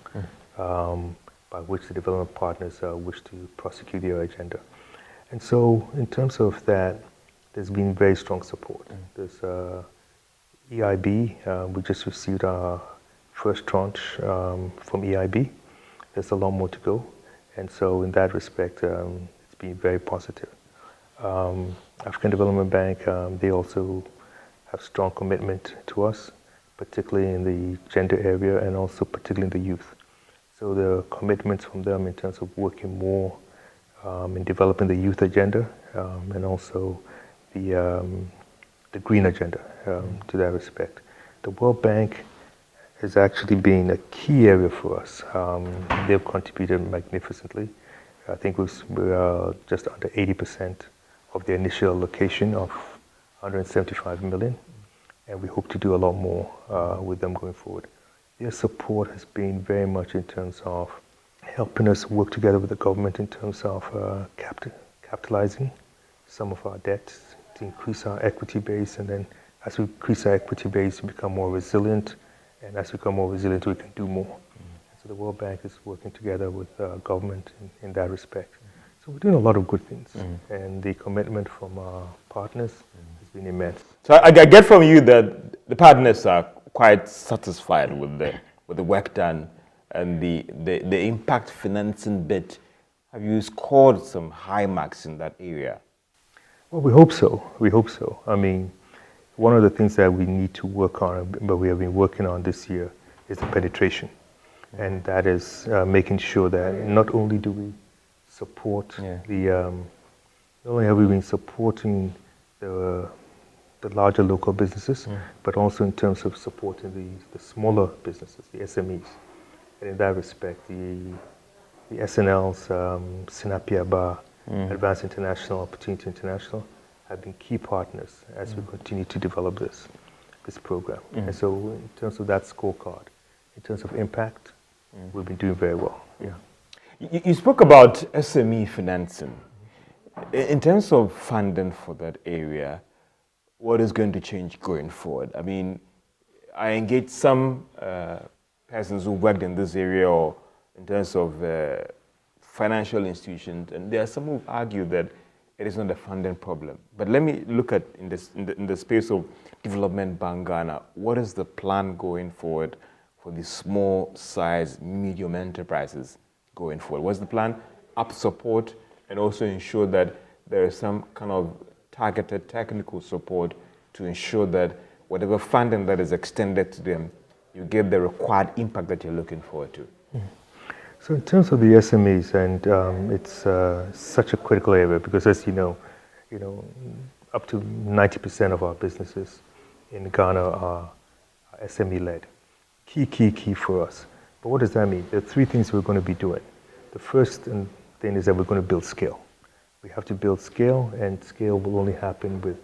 Speaker 5: by which the development partners wish to prosecute their agenda. And so in terms of that, there's been very strong support. There's EIB, we just received our first tranche from EIB. There's a lot more to go. And so in that respect, it's been very positive. African Development Bank, they also have strong commitment to us, particularly in the gender area and also particularly in the youth. So the commitments from them in terms of working more in developing the youth agenda and also the green agenda to that respect. The World Bank has actually been a key area for us. They've contributed magnificently. I think we're just under 80% of the initial allocation of 175 million, and we hope to do a lot more with them going forward. Their support has been very much in terms of helping us work together with the government in terms of capitalizing some of our debts to increase our equity base and then as we increase our equity base, we become more resilient, and as we become more resilient, we can do more. So the World Bank is working together with government in that respect. So we're doing a lot of good things, and the commitment from our partners has been immense.
Speaker 3: So I get from you that the partners are quite satisfied with the work done and the impact financing bit. Have you scored some high marks in that area?
Speaker 5: Well, we hope so. We hope so. I mean, one of the things that we need to work on, but we have been working on this year, is the penetration. And that is making sure that not only do we support not only have we been supporting the larger local businesses, but also in terms of supporting the smaller businesses, the SMEs. And in that respect, the SNLs, Sinapia Bar, Advanced International, Opportunity International, have been key partners as we continue to develop this program. And so in terms of that scorecard, in terms of impact, we've been doing very well. Yeah.
Speaker 3: You spoke about SME financing. In terms of funding for that area, what is going to change going forward? I mean, I engaged some persons who worked in this area or in terms of financial institutions, and there are some who argue that it is not a funding problem. But let me look at in the space of Development Bank Ghana. What is the plan going forward for the small size, medium enterprises going forward? What's the plan? Up support and also ensure that there is some kind of targeted technical support to ensure that whatever funding that is extended to them, you get the required impact that you're looking forward to.
Speaker 5: So in terms of the SMEs, and it's such a critical area because, as you know, up to 90% of our businesses in Ghana are SME-led. Key for us. But what does that mean? There are three things we're going to be doing. The first thing is that we're going to build scale. We have to build scale, and scale will only happen with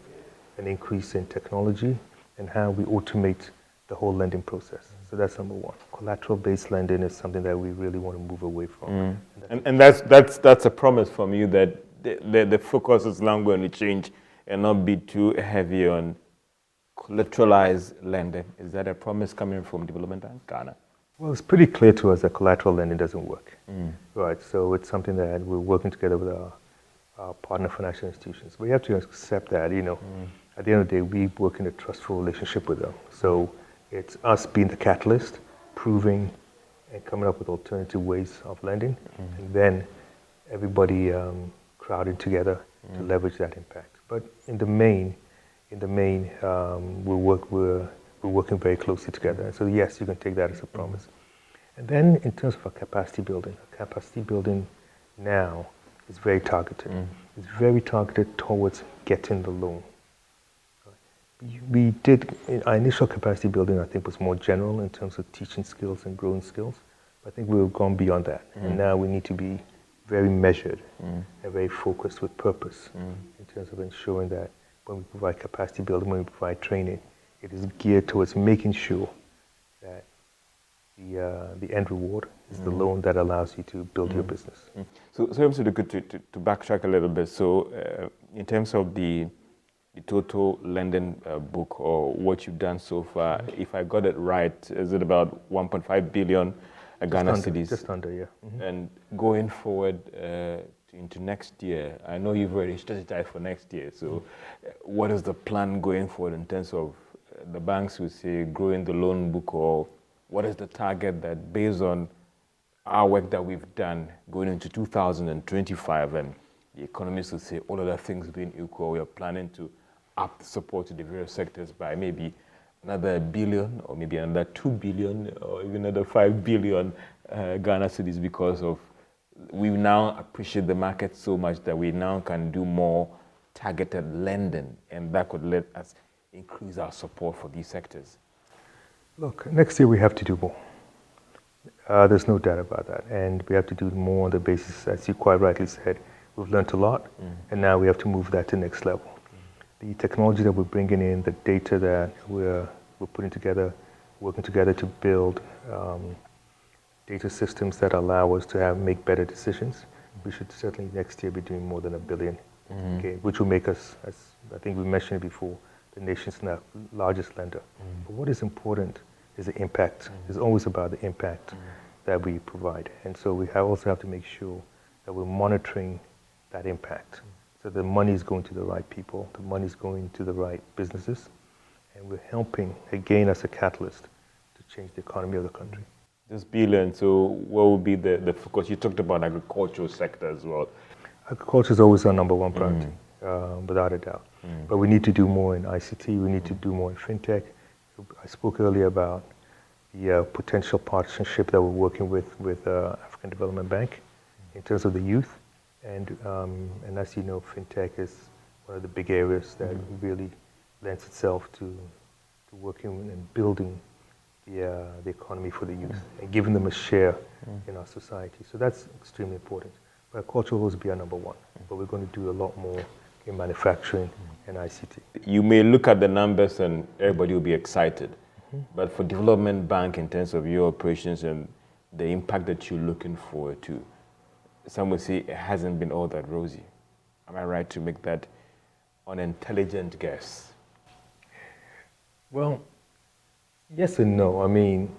Speaker 5: an increase in technology and how we automate the whole lending process. So that's number one. Collateral-based lending is something that we really want to move away from.
Speaker 3: And that's a promise from you that the focus is now going to change and not be too heavy on collateralized lending. Is that a promise coming from Development Bank Ghana?
Speaker 5: Well, it's pretty clear to us that collateral lending doesn't work. Right, so it's something that we're working together with our partner financial institutions. We have to accept that, at the end of the day, we work in a trustful relationship with them. So it's us being the catalyst, proving and coming up with alternative ways of lending, and then everybody crowding together to leverage that impact. But in the main, we're working very closely together. So yes, you can take that as a promise. And then in terms of our capacity building now is very targeted. It's very targeted towards getting the loan. We did, our initial capacity building, I think, was more general in terms of teaching skills and growing skills. But I think we've gone beyond that. And now we need to be very measured and very focused with purpose in terms of ensuring that when we provide capacity building, when we provide training, it is geared towards making sure that the end reward is the loan that allows you to build your business.
Speaker 3: So it's good to backtrack a little bit. So in terms of the total lending book or what you've done so far, if I got it right, is it about 1.5 billion Ghana cedis?
Speaker 5: Just under, yeah.
Speaker 3: And going forward into next year, I know you've already strategized for next year. So what is the plan going forward in terms of the banks will say growing the loan book, or what is the target that based on our work that we've done going into 2025 and the economists will say all other things being equal, we are planning to up the support to the various sectors by maybe another billion or maybe another 2 billion or even another 5 billion Ghana cedis because of we now appreciate the market so much that we now can do more targeted lending, and that could let us increase our support for these sectors.
Speaker 5: Look, next year we have to do more. There's no doubt about that. And we have to do more on the basis, as you quite rightly said, we've learned a lot, and now we have to move that to the next level. The technology that we're bringing in, the data that we're putting together, working together to build data systems that allow us to make better decisions. We should certainly next year be doing more than $1 billion, okay, which will make us, as I think we mentioned it before, the nation's largest lender. But what is important is the impact. It's always about the impact that we provide. And so we also have to make sure that we're monitoring that impact. So the money is going to the right people, the money is going to the right businesses, and we're helping, again, as a catalyst to change the economy of the country.
Speaker 3: This billion, so what would be the focus? You talked about agricultural sector as well.
Speaker 5: Agriculture is always our number one priority, without a doubt. But we need to do more in ICT, we need to do more in fintech. I spoke earlier about the potential partnership that we're working with African Development Bank in terms of the youth. And as you know, fintech is one of the big areas that really lends itself to working and building the economy for the youth and giving them a share in our society. So that's extremely important. But agriculture will always be our number one. But we're going to do a lot more in manufacturing and ICT.
Speaker 3: You may look at the numbers and everybody will be excited. But for Development Bank, in terms of your operations and the impact that you're looking forward to, some would say it hasn't been all that rosy. Am I right to make that unintelligent guess?
Speaker 5: Well, yes and no. I mean,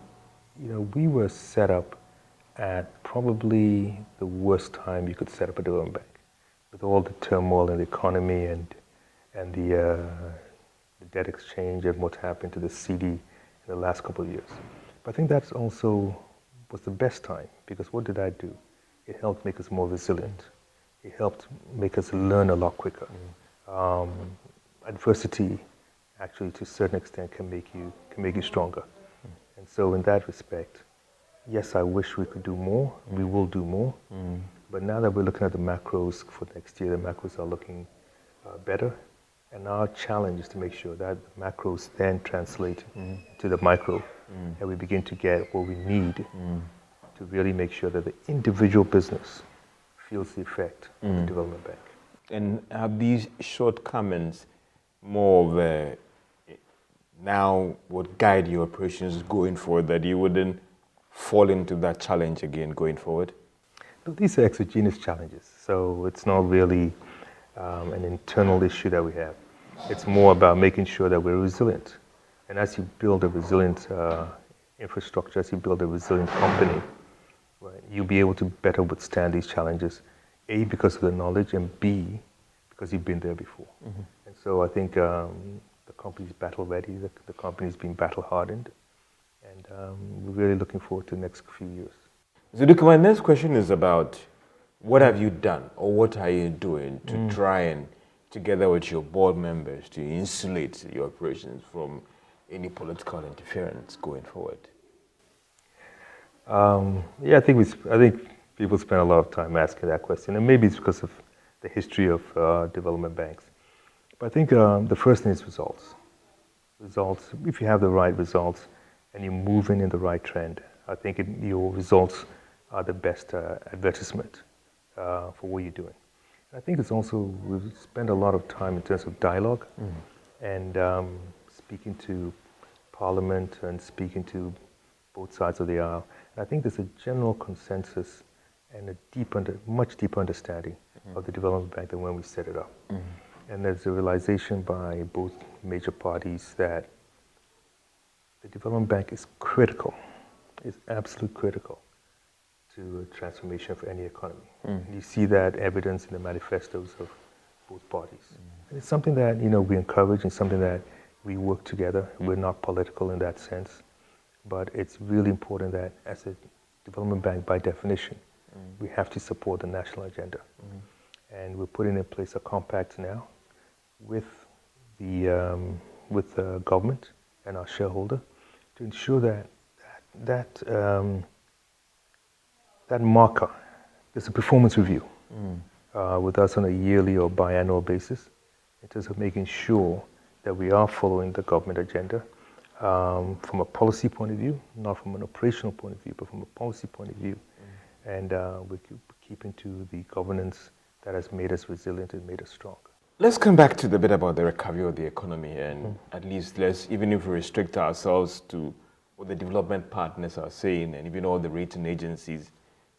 Speaker 5: we were set up at probably the worst time you could set up a development bank, with all the turmoil in the economy and the debt exchange and what happened to the CD in the last couple of years. But I think that's also was the best time, because what did I do? It helped make us more resilient. It helped make us learn a lot quicker. Adversity, actually, to a certain extent, can make you stronger. And so, in that respect, yes, I wish we could do more. We will do more. But now that we're looking at the macros for next year, the macros are looking better. And our challenge is to make sure that the macros then translate to the micro, and we begin to get what we need to really make sure that the individual business feels the effect of the development bank.
Speaker 3: And have these shortcomings more of a now would guide your operations going forward, that you wouldn't fall into that challenge again going forward?
Speaker 5: No, these are exogenous challenges, so it's not really an internal issue that we have. It's more about making sure that we're resilient. And as you build a resilient infrastructure, as you build a resilient company, right, you'll be able to better withstand these challenges, A, because of the knowledge, and B, because you've been there before. And so I think the company's battle ready, the company's been battle hardened, and we're really looking forward to the next few years.
Speaker 3: Zuduka, my next question is about what have you done, or what are you doing to try and, together with your board members, to insulate your operations from any political interference going forward?
Speaker 5: I think people spend a lot of time asking that question, and maybe it's because of the history of development banks. But I think the first thing is results. Results. If you have the right results and you're moving in the right trend, I think your results are the best advertisement for what you're doing. I think it's also, we've spent a lot of time in terms of dialogue and speaking to Parliament and speaking to both sides of the aisle. And I think there's a general consensus and a much deeper understanding of the development bank than when we set it up. And there's a realization by both major parties that the development bank is critical, is absolutely critical to a transformation of any economy. You see that evidence in the manifestos of both parties. And it's something that we encourage, and something that we work together. We're not political in that sense, but it's really important that as a development bank, by definition, we have to support the national agenda. And we're putting in place a compact now with the government and our shareholder to ensure that marker, there's a performance review with us on a yearly or biannual basis in terms of making sure that we are following the government agenda from a policy point of view, not from an operational point of view, but from a policy point of view. And we keep into the governance that has made us resilient and made us strong.
Speaker 3: Let's come back to the bit about the recovery of the economy, and at least even if we restrict ourselves to what the development partners are saying, and even all the rating agencies,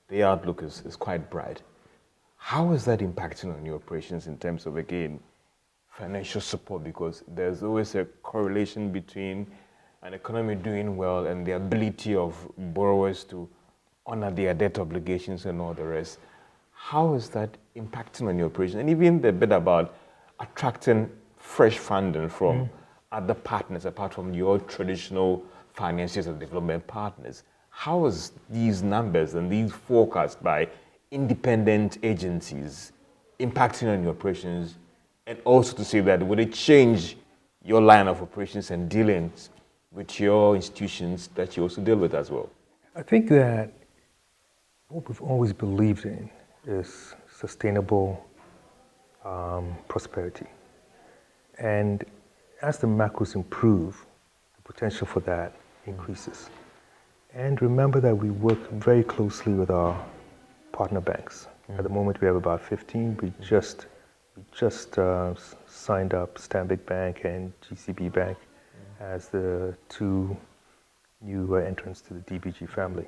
Speaker 3: the outlook is quite bright. How is that impacting on your operations in terms of, again,
Speaker 1: financial support? Because there's always a correlation between an economy doing well and the ability of borrowers to honor their debt obligations and all the rest. How is that impacting on your operation? And even the bit about attracting fresh funding from other partners apart from your traditional financiers and development partners. How is these numbers and these forecasts by independent agencies impacting on your operations? And also to say that would it change your line of operations and dealings with your institutions that you also deal with as well?
Speaker 5: I think that what we've always believed in is sustainable prosperity. And as the macros improve, the potential for that increases. And remember that we work very closely with our partner banks. At the moment, we have about 15. We just signed up Stanbic Bank and GCB Bank as the two new entrants to the DBG family.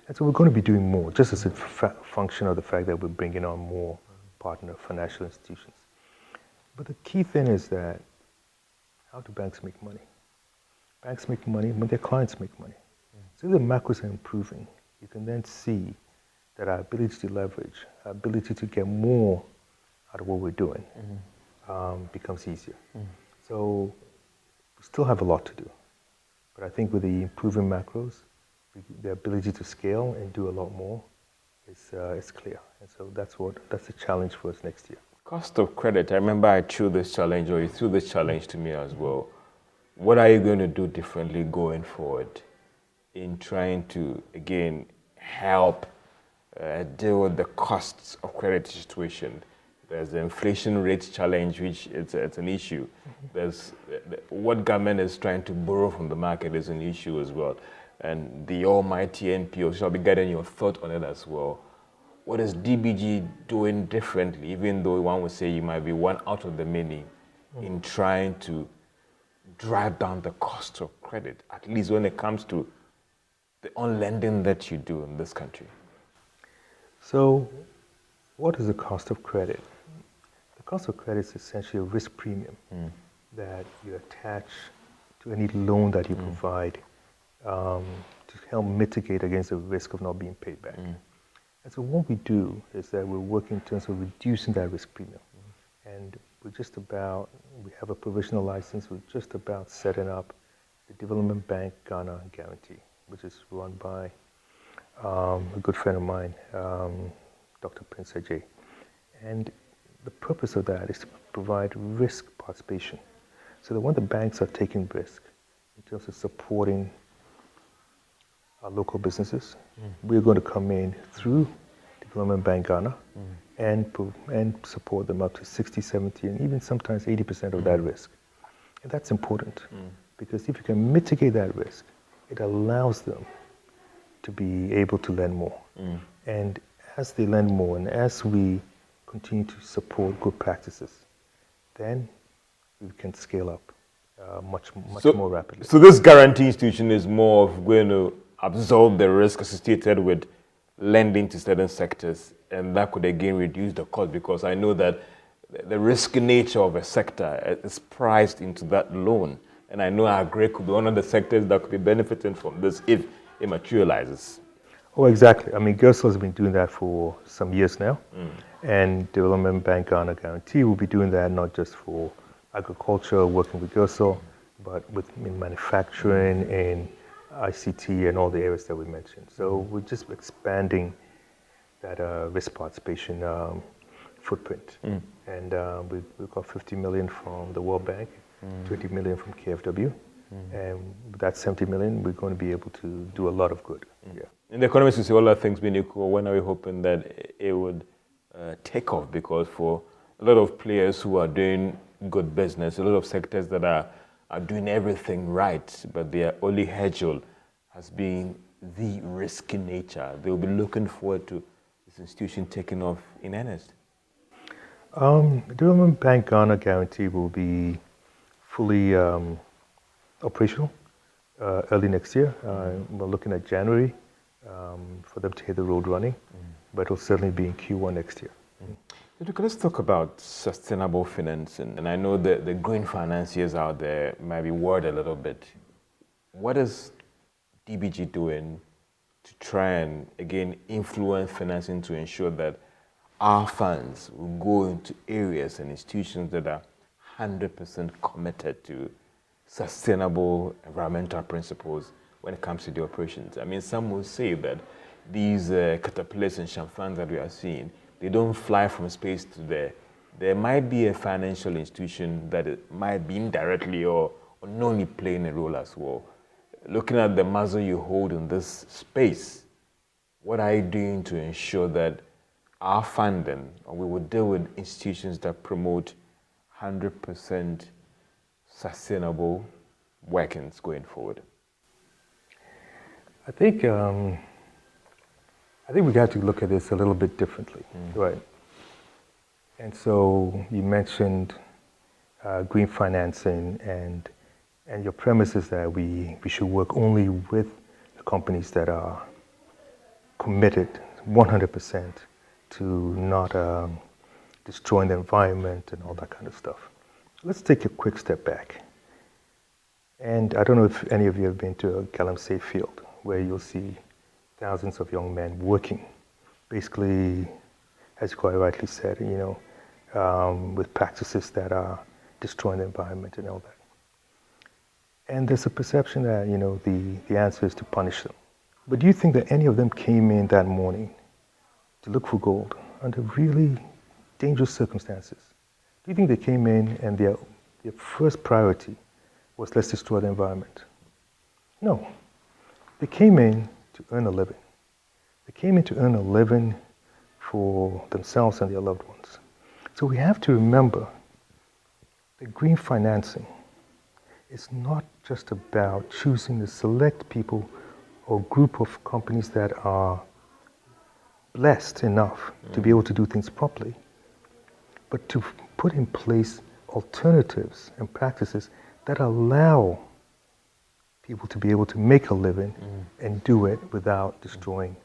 Speaker 5: And so we're going to be doing more, just as a function of the fact that we're bringing on more partner financial institutions. But the key thing is that how do banks make money? Banks make money when their clients make money. So if the macros are improving, you can then see that our ability to leverage, our ability to get more out of what we're doing becomes easier. So we still have a lot to do. But I think with the improving macros, the ability to scale and do a lot more is clear. And so that's the challenge for us next year.
Speaker 1: Cost of credit. I remember I threw this challenge, or you threw this challenge to me as well. What are you going to do differently going forward in trying to, again, help deal with the costs of credit situation? There's the inflation rate challenge, which it's an issue. There's what government is trying to borrow from the market is an issue as well. And the almighty NPO, shall be getting your thought on it as well. What is DBG doing differently, even though one would say you might be one out of the many in trying to drive down the cost of credit, at least when it comes to the on-lending that you do in this country?
Speaker 5: So what is the cost of credit? The cost of credit is essentially a risk premium that you attach to any loan that you provide to help mitigate against the risk of not being paid back. And so what we do is that we're working in terms of reducing that risk premium. And we have a provisional license, we're just about setting up the Development Bank Ghana Guarantee, which is run by a good friend of mine, Dr. Prince Ajay. And the purpose of that is to provide risk participation. So that when the banks are taking risk in terms of supporting our local businesses, we're going to come in through Development Bank Ghana and support them up to 60, 70, and even sometimes 80% of that risk. And that's important because if you can mitigate that risk, it allows them to be able to lend more. And as they lend more and as we continue to support good practices, then we can scale up much more rapidly.
Speaker 1: So this guarantee institution is more of going to absorb the risk associated with lending to certain sectors, and that could again reduce the cost, because I know that the risk nature of a sector is priced into that loan. And I know Agri could be one of the sectors that could be benefiting from this if it materializes.
Speaker 5: Oh, exactly. I mean, Gersel has been doing that for some years now. And Development Bank Ghana Guarantee will be doing that not just for agriculture, working with Gersel, but in manufacturing, in ICT, and all the areas that we mentioned. So we're just expanding that risk participation footprint. And we've got 50 million from the World Bank, 20 million from KfW. And with that 70 million, we're going to be able to do a lot of good. Yeah.
Speaker 1: In the economics, we say all other things being equal, when are we hoping that it would take off? Because for a lot of players who are doing good business, a lot of sectors that are doing everything right, but their only hedgehole has been the risky nature. They'll be looking forward to this institution taking off in earnest.
Speaker 5: Development Bank Ghana Guarantee will be fully operational early next year. We're looking at January for them to hit the road running, but it'll certainly be in Q1 next year.
Speaker 3: Look, let's talk about sustainable financing. And I know that the green financiers out there might be worried a little bit. What is DBG doing to try and, again, influence financing to ensure that our funds will go into areas and institutions that are 100% committed to sustainable environmental principles when it comes to the operations? I mean, some will say that these caterpillars and champagnes that we are seeing, they don't fly from space to there. There might be a financial institution that it might be indirectly or unknowingly playing a role as well. Looking at the muzzle you hold in this space, what are you doing to ensure that our funding, or we will deal with institutions that promote 100% sustainable workings going forward?
Speaker 5: I think we got to look at this a little bit differently, right? And so you mentioned green financing, and your premise is that we should work only with the companies that are committed 100% to not destroying the environment and all that kind of stuff. Let's take a quick step back. And I don't know if any of you have been to a galamsey field where you'll see thousands of young men working, basically, as you quite rightly said, with practices that are destroying the environment and all that. And there's a perception that, the answer is to punish them. But do you think that any of them came in that morning to look for gold under really dangerous circumstances? Do you think they came in and their first priority was, let's destroy the environment? No. They came in to earn a living. They came in to earn a living for themselves and their loved ones. So we have to remember that green financing is not just about choosing the select people or group of companies that are blessed enough to be able to do things properly, but to put in place alternatives and practices that allow people to be able to make a living and do it without destroying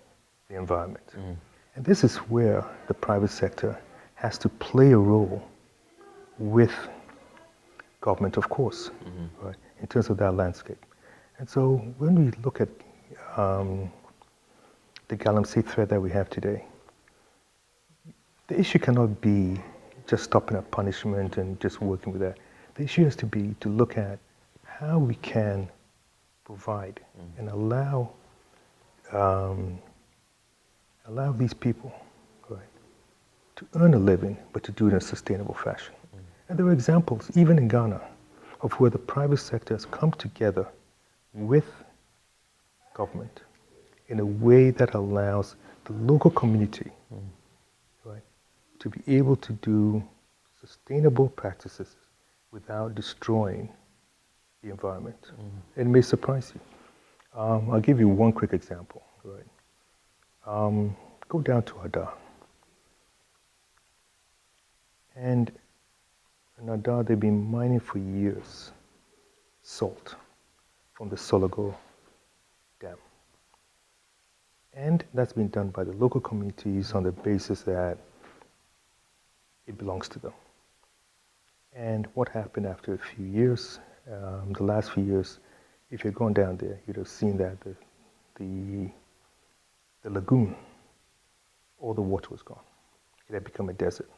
Speaker 5: the environment. And this is where the private sector has to play a role with government, of course, right, in terms of that landscape. And so when we look at the galamsey thread that we have today, the issue cannot be just stopping at punishment and just working with that. The issue has to be to look at how we can provide and allow these people, right, to earn a living, but to do it in a sustainable fashion. And there are examples, even in Ghana, of where the private sector has come together with government in a way that allows the local community, right, to be able to do sustainable practices without destroying the environment. It may surprise you. I'll give you one quick example. Right? Go down to Ada. And in Ada, they've been mining for years salt from the Sologo Dam. And that's been done by the local communities on the basis that it belongs to them. And what happened after a few years, the last few years, if you'd gone down there, you'd have seen that the lagoon, all the water was gone. It had become a desert.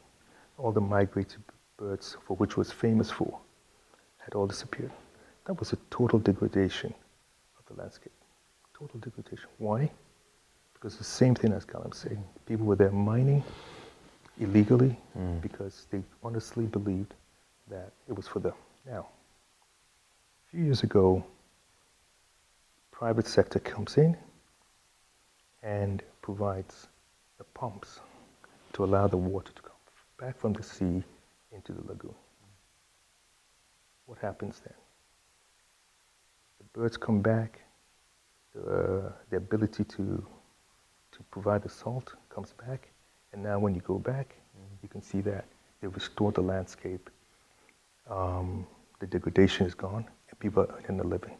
Speaker 5: All the migratory birds, for which it was famous for, had all disappeared. That was a total degradation of the landscape. Total degradation. Why? Because the same thing as galamsey. People were there mining illegally because they honestly believed that it was for them. Now, a few years ago, private sector comes in and provides the pumps to allow the water to come back from the sea into the lagoon. What happens then? The birds come back, the ability to provide the salt comes back, and now when you go back, you can see that they've restored the landscape. The degradation is gone, and people are earning a living.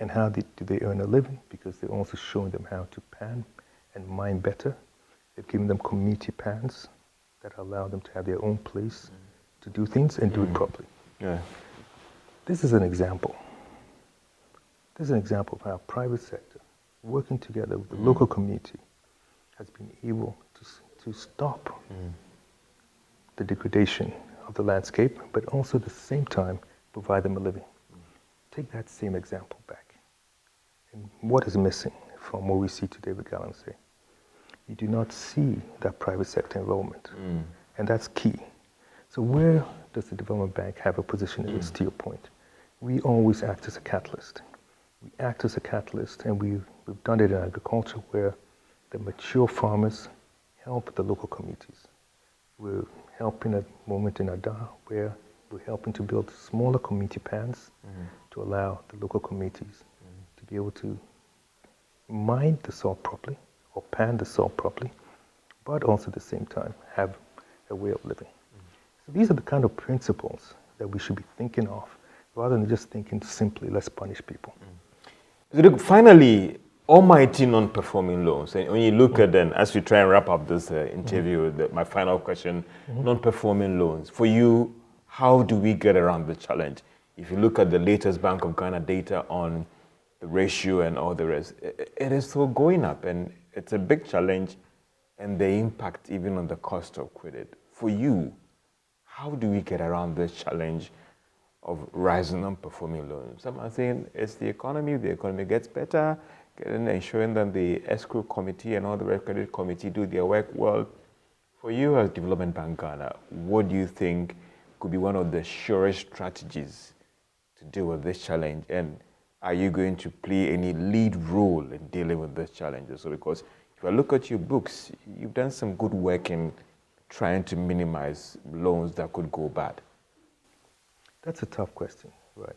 Speaker 5: And how do they earn a living? Because they're also showing them how to pan and mine better. They've given them community pans that allow them to have their own place to do things and do it properly.
Speaker 3: Yeah.
Speaker 5: This is an example. This is an example of how private sector, working together with the local community, has been able to stop the degradation of the landscape, but also at the same time provide them a living. Take that same example back. And what is missing from what we see today with Galamsey? You do not see that private sector involvement. And that's key. So where does the Development Bank have a position in this, to your point? We always act as a catalyst. We act as a catalyst, and we've done it in agriculture where the mature farmers help the local communities. We're helping at the moment in Ada where we're helping to build smaller community pans to allow the local communities to be able to mine the salt properly or pan the salt properly, but also at the same time have a way of living. So these are the kind of principles that we should be thinking of rather than just thinking simply, let's punish people.
Speaker 3: So look, finally, almighty non-performing loans. And when you look at them, as we try and wrap up this interview, my final question, non-performing loans. For you, how do we get around the challenge? If you look at the latest Bank of Ghana data on the ratio and all the rest, it is still going up, and it's a big challenge, and the impact even on the cost of credit. For you, how do we get around this challenge of rising non-performing loans? Some are saying it's the economy gets better, ensuring that the escrow committee and all the credit committee do their work well. For you as Development Bank Ghana, what do you think could be one of the surest strategies to deal with this challenge? And are you going to play any lead role in dealing with this challenge? So because if I look at your books, you've done some good work in trying to minimize loans that could go bad.
Speaker 5: That's a tough question, right?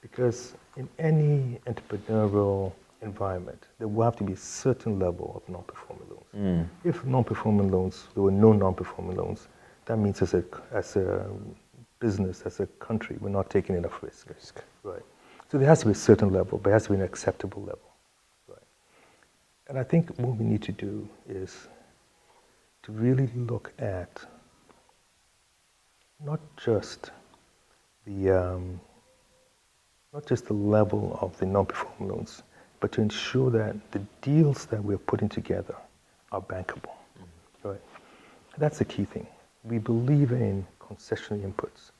Speaker 5: Because in any entrepreneurial environment, there will have to be a certain level of non-performing loans. If non-performing loans, there were no non-performing loans, that means as a business, as a country, we're not taking enough risk. Right? So there has to be a certain level, but it has to be an acceptable level. Right? And I think what we need to do is to really look at not just the level of the non-performing loans, but to ensure that the deals that we're putting together are bankable. Right? That's the key thing. We believe in concessionary inputs,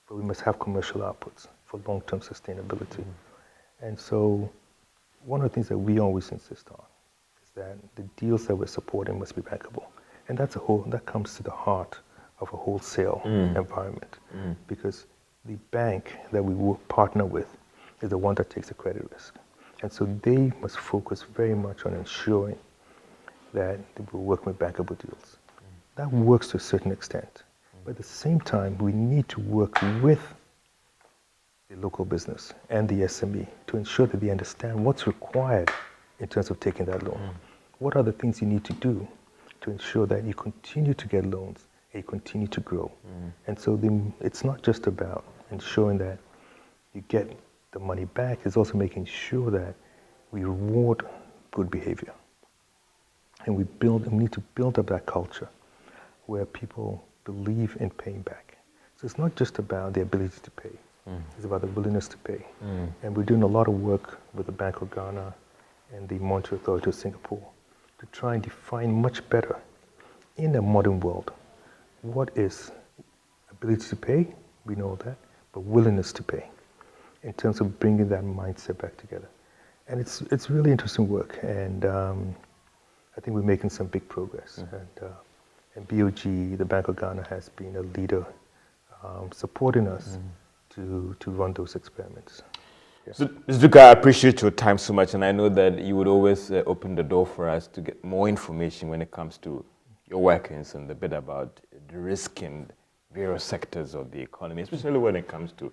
Speaker 5: but we must have commercial outputs for long-term sustainability. And so one of the things that we always insist on is that the deals that we're supporting must be bankable. And that comes to the heart of a wholesale environment, because the bank that we will partner with is the one that takes the credit risk. And so they must focus very much on ensuring that we're working with bankable deals. That works to a certain extent. But at the same time, we need to work with the local business and the SME to ensure that they understand what's required in terms of taking that loan. What are the things you need to do to ensure that you continue to get loans and you continue to grow? And so it's not just about ensuring that you get the money back, it's also making sure that we reward good behavior. And we need to build up that culture where people believe in paying back. So it's not just about the ability to pay, it's about the willingness to pay. And we're doing a lot of work with the Bank of Ghana and the Monetary Authority of Singapore to try and define much better in a modern world what is ability to pay, we know that, but willingness to pay in terms of bringing that mindset back together. And it's really interesting work, and I think we're making some big progress. And BOG, the Bank of Ghana, has been a leader supporting us to run those experiments. Yeah.
Speaker 3: So, Mr. Duka, I appreciate your time so much, and I know that you would always open the door for us to get more information when it comes to your workings and a bit about the risk in various sectors of the economy, especially when it comes to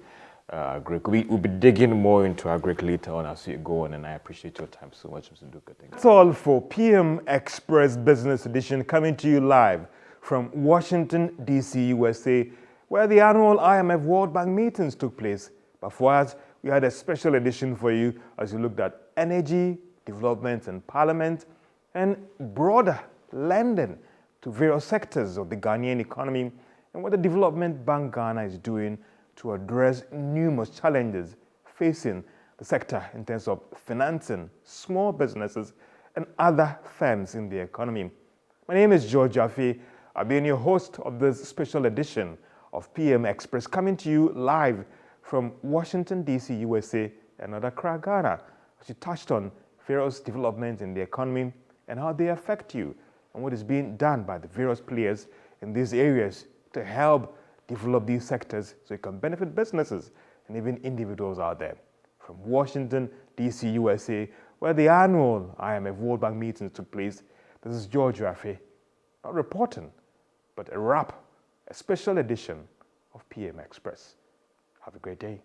Speaker 3: agric. We'll be digging more into agric later on as we go on, and I appreciate your time so much, Mr. Duka. Thank you.
Speaker 1: That's all for PM Express Business Edition, coming to you live from Washington, D.C., USA, where the annual IMF World Bank meetings took place. But for us, we had a special edition for you as we looked at energy, development and parliament, and broader lending to various sectors of the Ghanaian economy and what the Development Bank Ghana is doing to address numerous challenges facing the sector in terms of financing small businesses and other firms in the economy. My name is George Wiafe. I'll be your host of this special edition of PM Express, coming to you live from Washington, D.C., USA, and Accra, Ghana. She touched on various developments in the economy and how they affect you, and what is being done by the various players in these areas to help develop these sectors so it can benefit businesses and even individuals out there. From Washington, D.C., USA, where the annual IMF World Bank meetings took place, this is George Wiafe, not reporting, but a wrap, a special edition of PM Express. Have a great day.